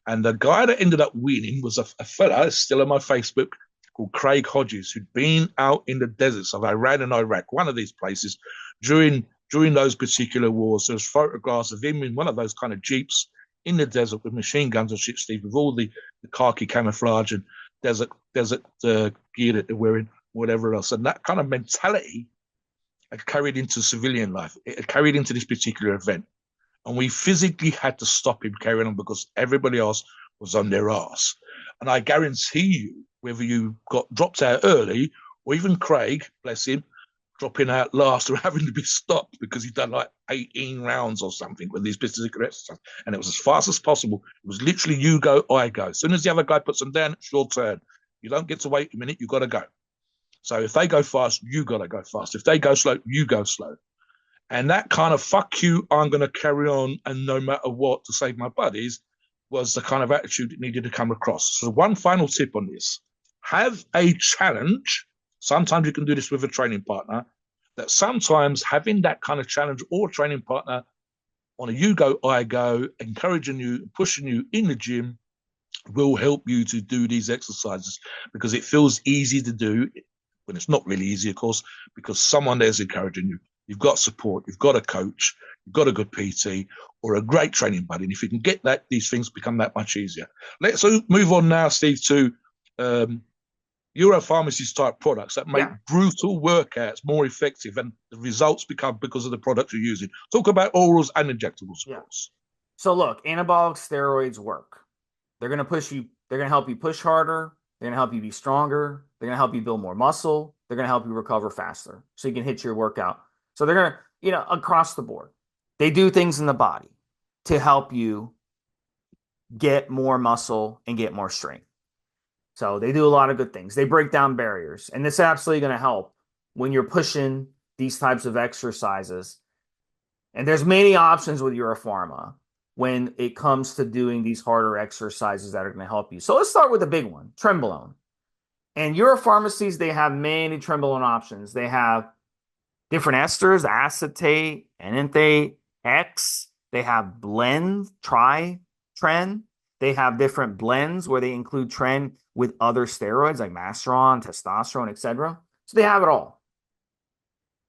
And the guy that ended up winning was a fella, still on my Facebook, called Craig Hodges, who'd been out in the deserts of Iran and Iraq, one of these places, during those particular wars. There's photographs of him in one of those kind of jeeps in the desert with machine guns and shit, Steve, with all the khaki camouflage and desert gear that they're wearing, whatever else. And that kind of mentality had carried into civilian life. It had carried into this particular event. And we physically had to stop him carrying on because everybody else was on their ass. And I guarantee you, whether you got dropped out early or even Craig, bless him, dropping out last or having to be stopped because he'd done like 18 rounds or something with these particular exercises. And it was as fast as possible. It was literally you go, I go. As soon as the other guy puts them down, it's your turn. You don't get to wait a minute. You got to go. So if they go fast, you got to go fast. If they go slow, you go slow. And that kind of fuck you, I'm going to carry on and no matter what to save my buddies was the kind of attitude that needed to come across. So one final tip on this, have a challenge. Sometimes you can do this with a training partner, that sometimes having that kind of challenge or training partner on a you go, I go, encouraging you, pushing you in the gym will help you to do these exercises because it feels easy to do when it's not really easy, of course, because someone there's encouraging you. You've got support, you've got a coach, you've got a good PT or a great training buddy. And if you can get that, these things become that much easier. Let's move on now, Steve, to Euro Pharmacies type products that make brutal workouts more effective and the results become because of the product you're using. Talk about orals and injectables, of course. So look, anabolic steroids work. They're going to push you. They're going to help you push harder. They're going to help you be stronger. They're going to help you build more muscle. They're going to help you recover faster so you can hit your workout. So they're going to, across the board, they do things in the body to help you get more muscle and get more strength. So they do a lot of good things. They break down barriers. And this is absolutely going to help when you're pushing these types of exercises. And there's many options with Euro Pharma when it comes to doing these harder exercises that are going to help you. So let's start with the big one, Trenbolone. And Euro Pharmacies, they have many Trenbolone options. They have different esters, acetate, enanthate, X. They have blends, tren. They have different blends where they include tren with other steroids like masteron, testosterone, etc. So they have it all.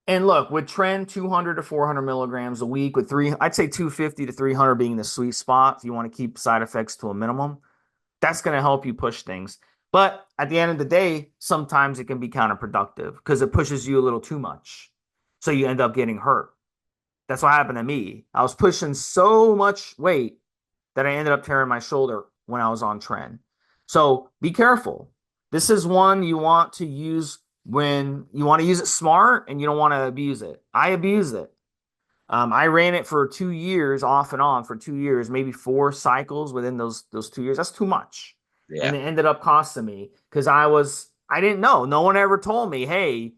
And look, with tren, 200 to 400 milligrams a week, with I'd say 250 to 300 being the sweet spot if you want to keep side effects to a minimum. That's going to help you push things. But at the end of the day, sometimes it can be counterproductive because it pushes you a little too much. So you end up getting hurt. That's what happened to me. I was pushing so much weight that I ended up tearing my shoulder when I was on tren. So be careful. This is one you want to use when you want to use it smart and you don't want to abuse it. I abused it. I ran it for 2 years, off and on for 2 years, maybe 4 cycles within those 2 years. That's too much. Yeah. And it ended up costing me because I didn't know. No one ever told me, hey,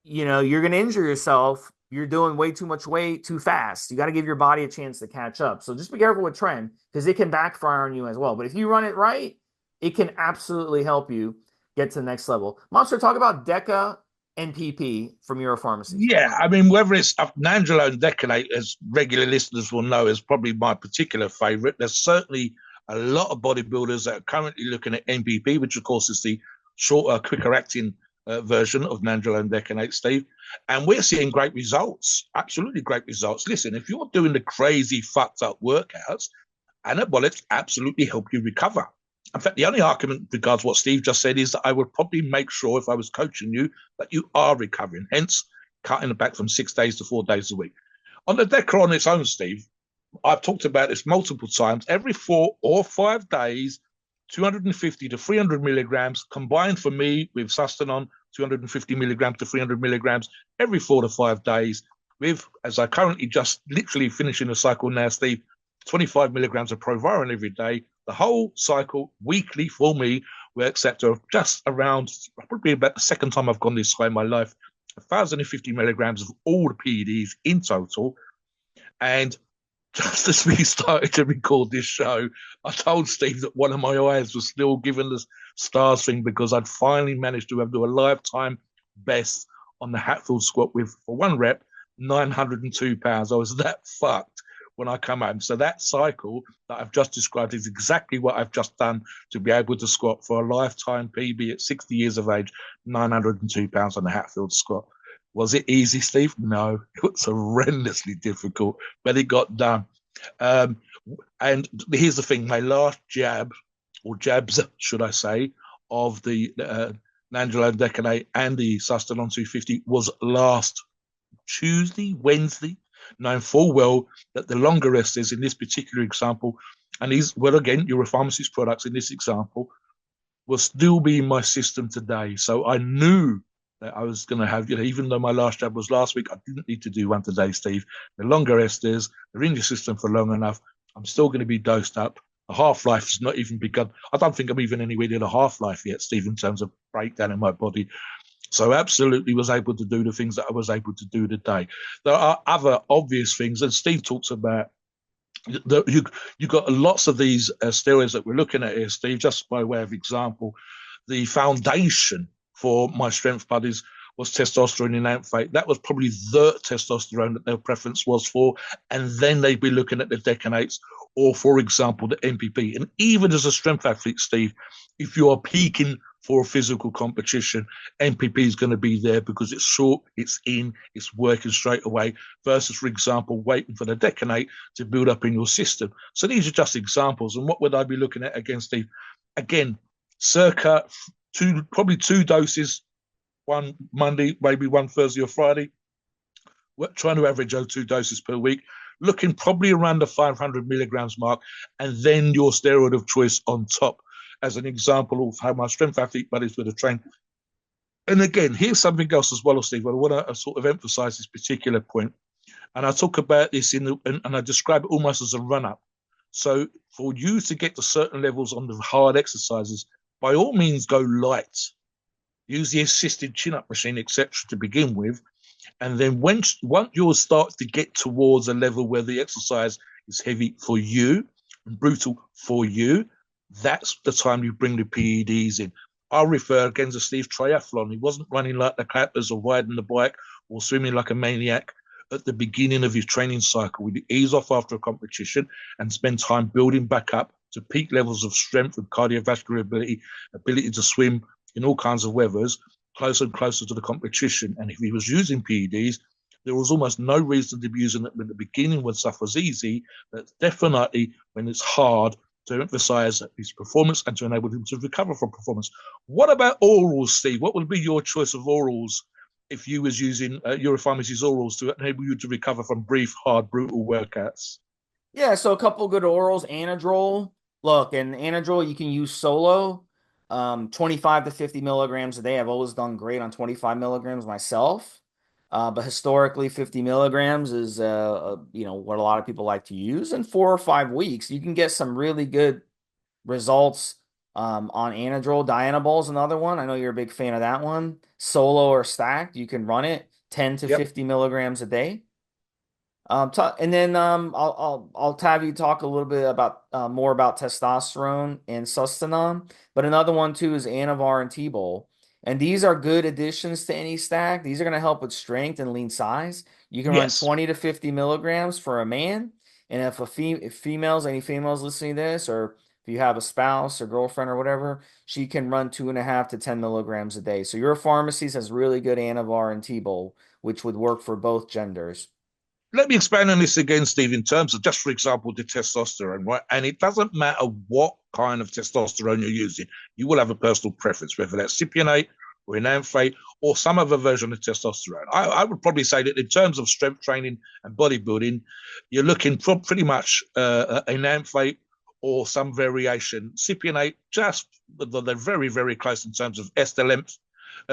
you're going to injure yourself. You're doing way too much weight too fast. You got to give your body a chance to catch up. So just be careful with tren because it can backfire on you as well. But if you run it right, it can absolutely help you get to the next level. Mobster, talk about DECA NPP from Euro Pharmacies. Yeah, I mean, whether it's Nangelo and Decanate, as regular listeners will know, is probably my particular favorite. There's certainly a lot of bodybuilders that are currently looking at NPP, which of course is the shorter, quicker acting version of Nangelo and Decanate, Steve. And we're seeing great results, absolutely great results. Listen, if you're doing the crazy, fucked up workouts, anabolics absolutely help you recover. In fact, the only argument regards what Steve just said is that I would probably make sure if I was coaching you that you are recovering, hence cutting it back from 6 days to 4 days a week. On the Deca on its own, Steve, I've talked about this multiple times. Every 4 or 5 days, 250 to 300 milligrams combined for me with Sustanon, 250 milligrams to 300 milligrams every 4 to 5 days. With, as I currently just literally finishing the cycle now, Steve, 25 milligrams of Proviron every day. The whole cycle weekly for me works out to just around, probably about the second time I've gone this high in my life, 1,050 milligrams of all the PEDs in total. And just as we started to record this show, I told Steve that one of my eyes was still giving the stars thing because I'd finally managed to do a lifetime best on the Hatfield squat with, for one rep, 902 pounds. I was that fucked when I come home. So that cycle that I've just described is exactly what I've just done to be able to squat for a lifetime PB at 60 years of age, 902 pounds on the Hatfield squat. Was it easy, Steve? No, it was horrendously difficult, but it got done. Um, and here's the thing: my last jab, or jabs, should I say, of the Nangelo Decanate and the Sustanon 250 was last Tuesday, Wednesday, knowing full well that the longer rest is in this particular example, and these, well, again, Euro Pharmacies products in this example, will still be in my system today. So I knew that I was going to have, even though my last jab was last week, I didn't need to do one today, Steve. The longer esters, they're in your system for long enough. I'm still going to be dosed up. The half-life has not even begun. I don't think I'm even anywhere near the half-life yet, Steve, in terms of breakdown in my body. So absolutely was able to do the things that I was able to do today. There are other obvious things, and Steve talks about you got lots of these steroids that we're looking at here, Steve, just by way of example. The foundation for my strength buddies was testosterone enanthate. That was probably the testosterone that their preference was for. And then they'd be looking at the decanates or, for example, the NPP. And even as a strength athlete, Steve, if you are peaking for a physical competition, NPP is going to be there because it's short, it's in, it's working straight away, versus, for example, waiting for the decanate to build up in your system. So these are just examples. And what would I be looking at again, Steve? Again, circa probably 2 doses, one Monday, maybe one Thursday or Friday. We're trying to average 2 doses per week, looking probably around the 500 milligrams mark, and then your steroid of choice on top, as an example of how my strength athlete buddies would have trained. And again, here's something else as well, Steve. I want to sort of emphasize this particular point. And I talk about this and I describe it almost as a run-up. So for you to get to certain levels on the hard exercises, by all means, go light. Use the assisted chin-up machine, etc., to begin with. And then once you start to get towards a level where the exercise is heavy for you and brutal for you, that's the time you bring the PEDs in. I'll refer again to Steve Triathlon. He wasn't running like the clappers or riding the bike or swimming like a maniac at the beginning of his training cycle. We'd ease off after a competition and spend time building back up to peak levels of strength and cardiovascular ability to swim in all kinds of weathers, closer and closer to the competition. And if he was using PEDs, there was almost no reason to be using it in the beginning when stuff was easy, but definitely when it's hard, to emphasize his performance and to enable him to recover from performance. What about orals, Steve? What would be your choice of orals if you was using Euro Pharmacies orals to enable you to recover from brief, hard, brutal workouts? Yeah, so a couple good orals, Anadrol. Look, and Anadrol you can use solo, 25 to 50 milligrams a day. I've always done great on 25 milligrams myself. But historically, 50 milligrams is what a lot of people like to use. In 4 or 5 weeks, you can get some really good results on Anadrol. Dianabol is another one. I know you're a big fan of that one. Solo or stacked, you can run it 10 to Yep. 50 milligrams a day. And then I'll have you talk a little bit about more about testosterone and Sustanon. But another one too is Anavar and T-Bol. And these are good additions to any stack. These are going to help with strength and lean size. You can run Yes. 20 to 50 milligrams for a man. And if females, any females listening to this, or if you have a spouse or girlfriend or whatever, she can run 2.5 to 10 milligrams a day. So your pharmacies has really good Anavar and T-Bowl, which would work for both genders. Let me expand on this again, Steve, in terms of just, for example, the testosterone, right? And it doesn't matter what kind of testosterone you're using. You will have a personal preference, whether that's cypionate or enanthate or some other version of testosterone. I would probably say that in terms of strength training and bodybuilding, you're looking for pretty much enanthate or some variation. Cypionate, just they're very, very close in terms of ester length.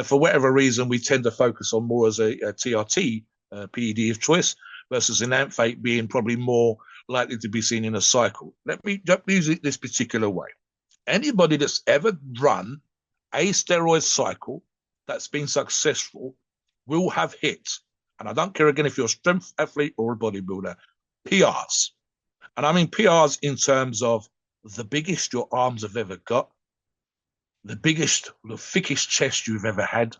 For whatever reason, we tend to focus on more as a TRT PED of choice versus enanthate being probably more likely to be seen in a cycle. Let me use it this particular way. Anybody that's ever run a steroid cycle that's been successful will have hit, and I don't care again if you're a strength athlete or a bodybuilder, PRs. And I mean PRs in terms of the biggest your arms have ever got, the biggest, the thickest chest you've ever had,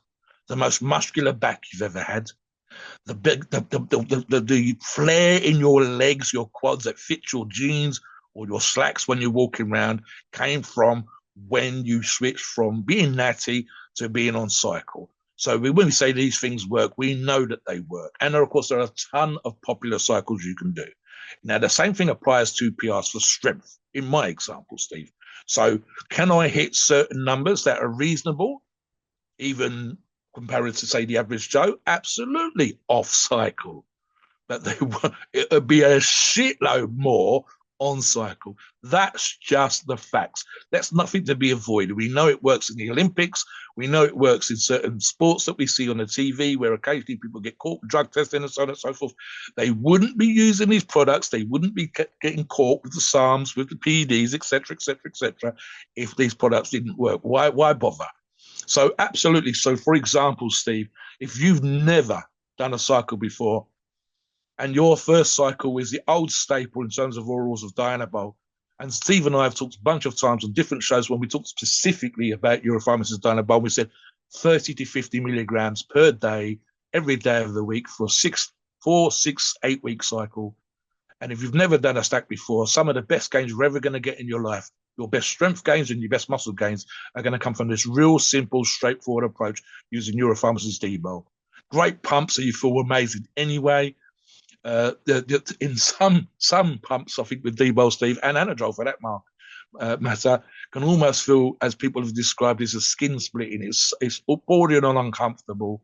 the most muscular back you've ever had, the flare in your legs, your quads that fit your jeans or your slacks when you're walking around came from when you switched from being natty to being on cycle. So when we say these things work, we know that they work. And of course, there are a ton of popular cycles you can do. Now, the same thing applies to PRs for strength, in my example, Steve. So can I hit certain numbers that are reasonable, even compared to, say, the average Joe? Absolutely off cycle. But it would be a shitload more on cycle. That's just the facts. That's nothing to be avoided. We know it works in the Olympics. We know it works in certain sports that we see on the TV where occasionally people get caught with drug testing and so on and so forth. They wouldn't be using these products. They wouldn't be getting caught with the SARMs, with the PEDs, etc., etc., etc., if these products didn't work. Why bother? So absolutely. So for example, Steve, if you've never done a cycle before, and your first cycle was the old staple in terms of orals of Dianabol. And Steve and I have talked a bunch of times on different shows when we talked specifically about Euro Pharmacies Dianabol. We said 30 to 50 milligrams per day, every day of the week for 4, 6, 8 week cycle. And if you've never done a stack before, some of the best gains you're ever going to get in your life, your best strength gains and your best muscle gains are going to come from this real simple, straightforward approach using Euro Pharmacies D-Bol. Great pumps, so you feel amazing anyway. In some pumps, I think with D-Bol, Steve, and Anadrol for that matter, can almost feel, as people have described, as a skin splitting. It's bordering on uncomfortable,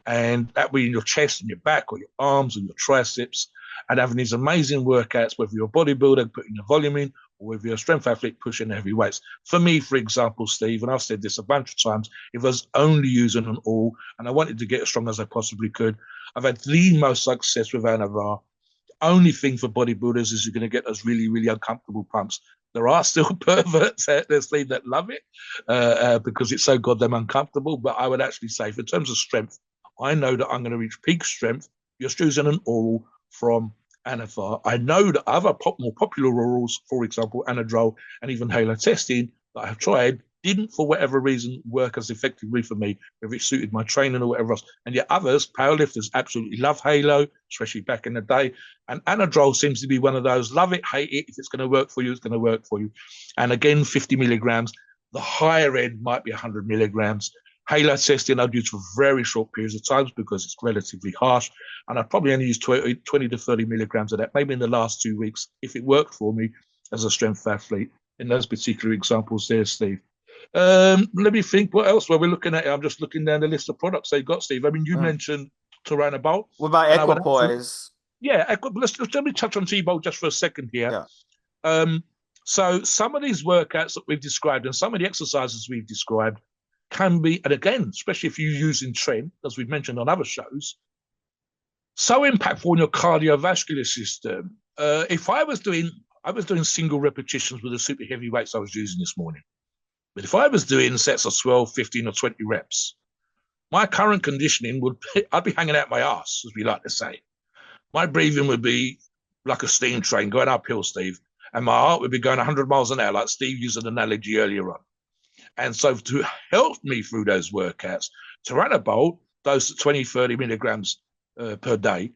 and that be in your chest and your back or your arms or your triceps, and having these amazing workouts, whether you're a bodybuilder putting the volume in or whether you're a strength athlete pushing heavy weights. For me, for example, Steve, and I've said this a bunch of times, if I was only using an all and I wanted to get as strong as I possibly could, I've had the most success with Anavar. Only thing for bodybuilders is you're going to get those really, really uncomfortable pumps. There are still perverts out there, Steve, that love it because it's so goddamn uncomfortable. But I would actually say, for terms of strength, I know that I'm going to reach peak strength just using an oral from Anavar. I know that other more popular orals, for example, Anadrol and even Halo testing that I have tried, didn't, for whatever reason, work as effectively for me, whether it suited my training or whatever else. And yet others, powerlifters, absolutely love Halo, especially back in the day. And Anadrol seems to be one of those, love it, hate it. If it's going to work for you, it's going to work for you. And again, 50 milligrams. The higher end might be 100 milligrams. Halo testing I'd use for very short periods of times because it's relatively harsh. And I'd probably only use 20 to 30 milligrams of that, maybe in the last 2 weeks, if it worked for me as a strength athlete in those particular examples there, Steve. Let me think what else were we looking at. I'm just looking down the list of products they've got, Steve. I mean, you mentioned Tyranobol. What about And I would equipoise? yeah, let me touch on T-Bol just for a second here. Yeah. So some of these workouts that we've described and some of the exercises we've described can be, and again, especially if you use in trend, as we've mentioned on other shows, so impactful on your cardiovascular system. If I was doing single repetitions with the super heavy weights I was using this morning, but if I was doing sets of 12, 15, or 20 reps, my current conditioning I'd be hanging out my ass, as we like to say. My breathing would be like a steam train going uphill, Steve, and my heart would be going 100 miles an hour, like Steve used an analogy earlier on. And so to help me through those workouts, Turinabol, dose at 20, 30 milligrams per day,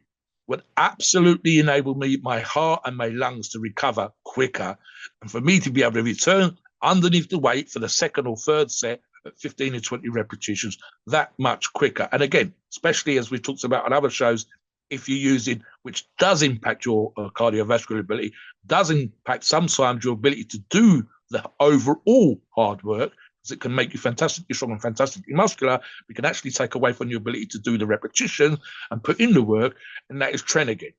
would absolutely enable me, my heart and my lungs to recover quicker, and for me to be able to return underneath the weight for the second or third set at 15 to 20 repetitions that much quicker. And again, especially as we've talked about on other shows, if you're using, which does impact your cardiovascular ability, does impact sometimes your ability to do the overall hard work, because it can make you fantastically strong and fantastically muscular. We can actually take away from your ability to do the repetition and put in the work, and that is tren again.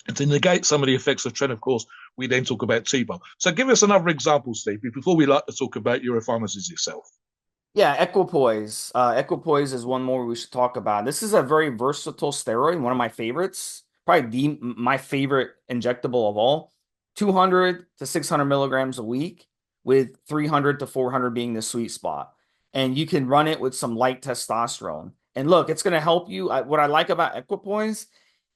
And to negate some of the effects of tren, of course, we then talk about T-bar. So give us another example, Steve, before we like to talk about Euro Pharmacies itself. Yeah, equipoise. Equipoise is one more we should talk about. This is a very versatile steroid, one of my favorites, probably my favorite injectable of all. 200 to 600 milligrams a week, with 300 to 400 being the sweet spot. And you can run it with some light testosterone. And look, it's going to help you. What I like about equipoise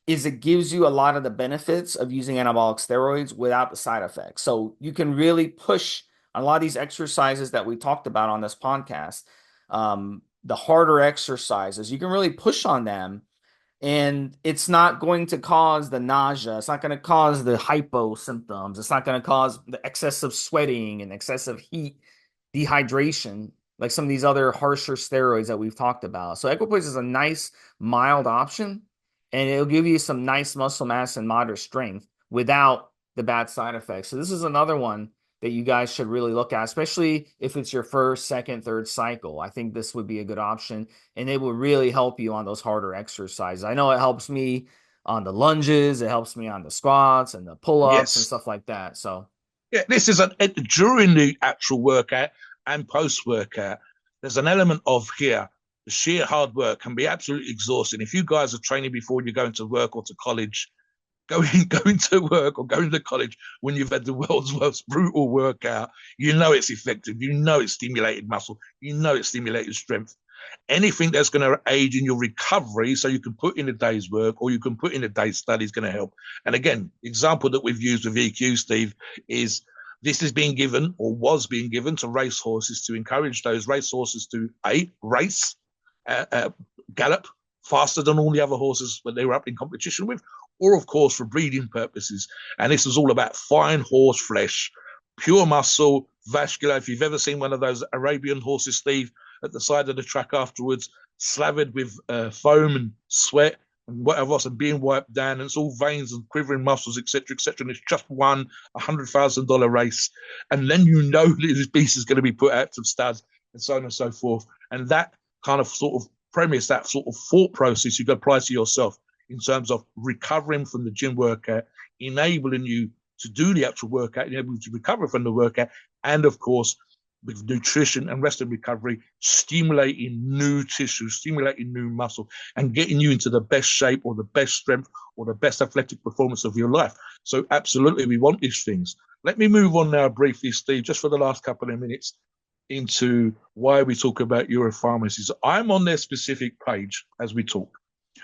is it gives you a lot of the benefits of using anabolic steroids without the side effects. So you can really push a lot of these exercises that we talked about on this podcast, the harder exercises, you can really push on them, and it's not going to cause the nausea. It's not going to cause the hypo symptoms. It's not going to cause the excessive sweating and excessive heat, dehydration, like some of these other harsher steroids that we've talked about. So equipoise is a nice, mild option, and it'll give you some nice muscle mass and moderate strength without the bad side effects. So this is another one that you guys should really look at, especially if it's your first, second, third cycle. I think this would be a good option, and it will really help you on those harder exercises. I know it helps me on the lunges, it helps me on the squats and the pull-ups and Yes. stuff like that. So Yeah, this is during the actual workout and post workout. There's an element of here. The sheer hard work can be absolutely exhausting. If you guys are training before you're going to work or to college, going to work or going to college when you've had the world's most brutal workout, you know it's effective. You know it's stimulated muscle. You know it's stimulated strength. Anything that's going to aid in your recovery, so you can put in a day's work or you can put in a day's study, is going to help. And again, example that we've used with EQ, Steve, is this is being given or was being given to race horses to encourage those race horses to race, gallop faster than all the other horses that they were up in competition with, or of course for breeding purposes. And this is all about fine horse flesh, pure muscle, vascular. If you've ever seen one of those Arabian horses, Steve, at the side of the track afterwards, slathered with foam and sweat and whatever else, and being wiped down, and it's all veins and quivering muscles, etc., etc. And it's just won $100,000 race, and then you know this beast is going to be put out to studs, and so on and so forth. And that kind of sort of premise, that sort of thought process, you can apply to yourself in terms of recovering from the gym workout, enabling you to do the actual workout, enabling you to recover from the workout, and of course, with nutrition and rest and recovery, stimulating new tissue, stimulating new muscle, and getting you into the best shape or the best strength or the best athletic performance of your life. So absolutely, we want these things. Let me move on now briefly, Steve, just for the last couple of minutes, into why we talk about Euro Pharmacies. I'm on their specific page as we talk.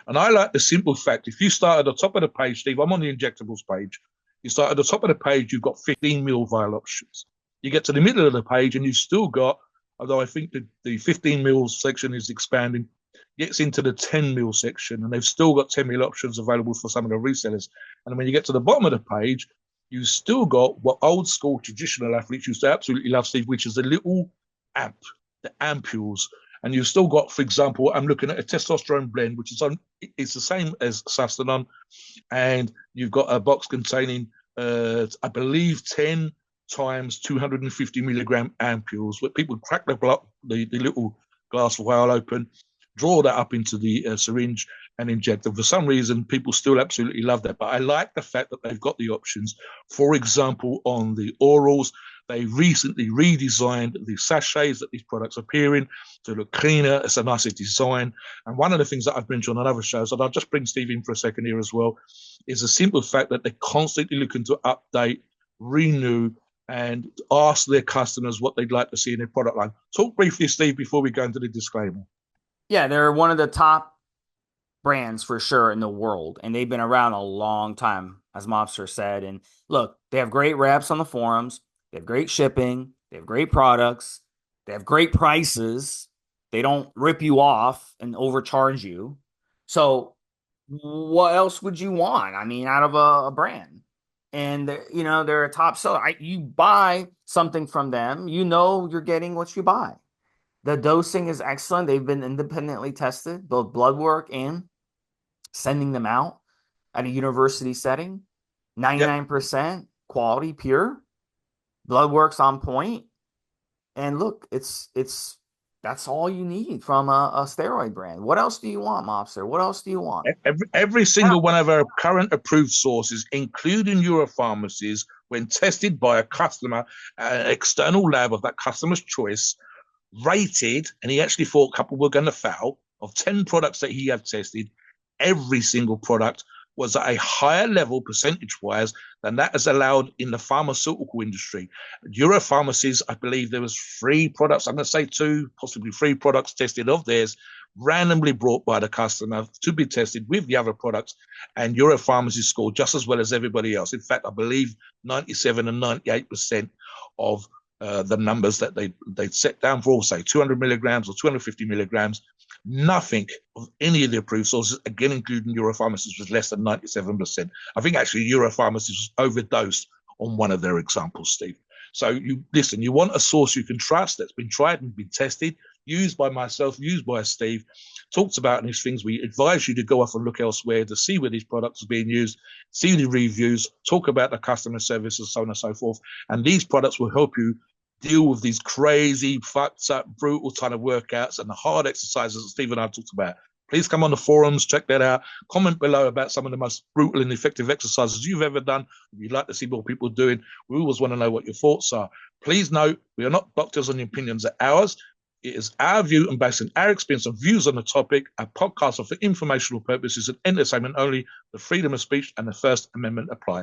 And I like the simple fact, if you start at the top of the page, Steve, I'm on the injectables page. You start at the top of the page, you've got 15 mil vial options. You get to the middle of the page and you've still got, although I think the 15 mil section is expanding, gets into the 10 mil section, and they've still got 10 mil options available for some of the resellers. And when you get to the bottom of the page, you've still got what old school traditional athletes used to absolutely love, Steve, which is the little amp, the ampules. And you've still got, for example, I'm looking at a testosterone blend, which is it's the same as Sustanon, and you've got a box containing, I believe, 10 times 250 milligram ampules, where people crack the little glass vial open, draw that up into the syringe and inject them. For some reason, people still absolutely love that. But I like the fact that they've got the options. For example, on the orals, they recently redesigned the sachets that these products appear in to look cleaner. It's a nicer design. And one of the things that I've mentioned on other shows, and I'll just bring Steve in for a second here as well, is the simple fact that they're constantly looking to update, renew, and ask their customers what they'd like to see in their product line. Talk briefly, Steve, before we go into the disclaimer. yeah, they're one of the top brands for sure in the world, and they've been around a long time, as Mobster said. And look, they have great reps on the forums, they have great shipping, they have great products, They have great prices. They don't rip you off and overcharge you. So what else would you want? I mean, out of a brand. And they're a top seller. You buy something from them, you're getting what you buy. The dosing is excellent. They've been independently tested, both blood work and sending them out at a university setting. Yep. 99% quality, pure. Blood work's on point. And look, it's that's all you need from a steroid brand. What else do you want, Mobster? What else do you want? Every single one of our current approved sources, including Euro Pharmacies, when tested by a customer, an external lab of that customer's choice, rated, and he actually thought a couple were going to fail, of 10 products that he had tested, every single product was at a higher level percentage-wise than that is allowed in the pharmaceutical industry. Euro Pharmacies, I believe there was 3 products, I'm going to say 2, possibly 3 products tested of theirs, randomly brought by the customer to be tested with the other products, and Euro Pharmacies scored just as well as everybody else. In fact, I believe 97 and 98% of the numbers that they set down for, say, 200 milligrams or 250 milligrams, nothing of any of the approved sources, again, including Euro Pharmacies, was less than 97%. I think actually Euro Pharmacies was overdosed on one of their examples, Steve. So you want a source you can trust that's been tried and been tested, used by myself, used by Steve, talks about these things. We advise you to go off and look elsewhere to see where these products are being used, see the reviews, talk about the customer service and so on and so forth. And these products will help you deal with these crazy, fucked up, brutal kind of workouts and the hard exercises that Steve and I talked about. Please come on the forums, check that out. Comment below about some of the most brutal and effective exercises you've ever done. If you'd like to see more people doing, we always want to know what your thoughts are. Please note, we are not doctors and the opinions are ours. It is our view and based on our experience and views on the topic. Our podcasts are for informational purposes and entertainment only. The freedom of speech and the First Amendment applies.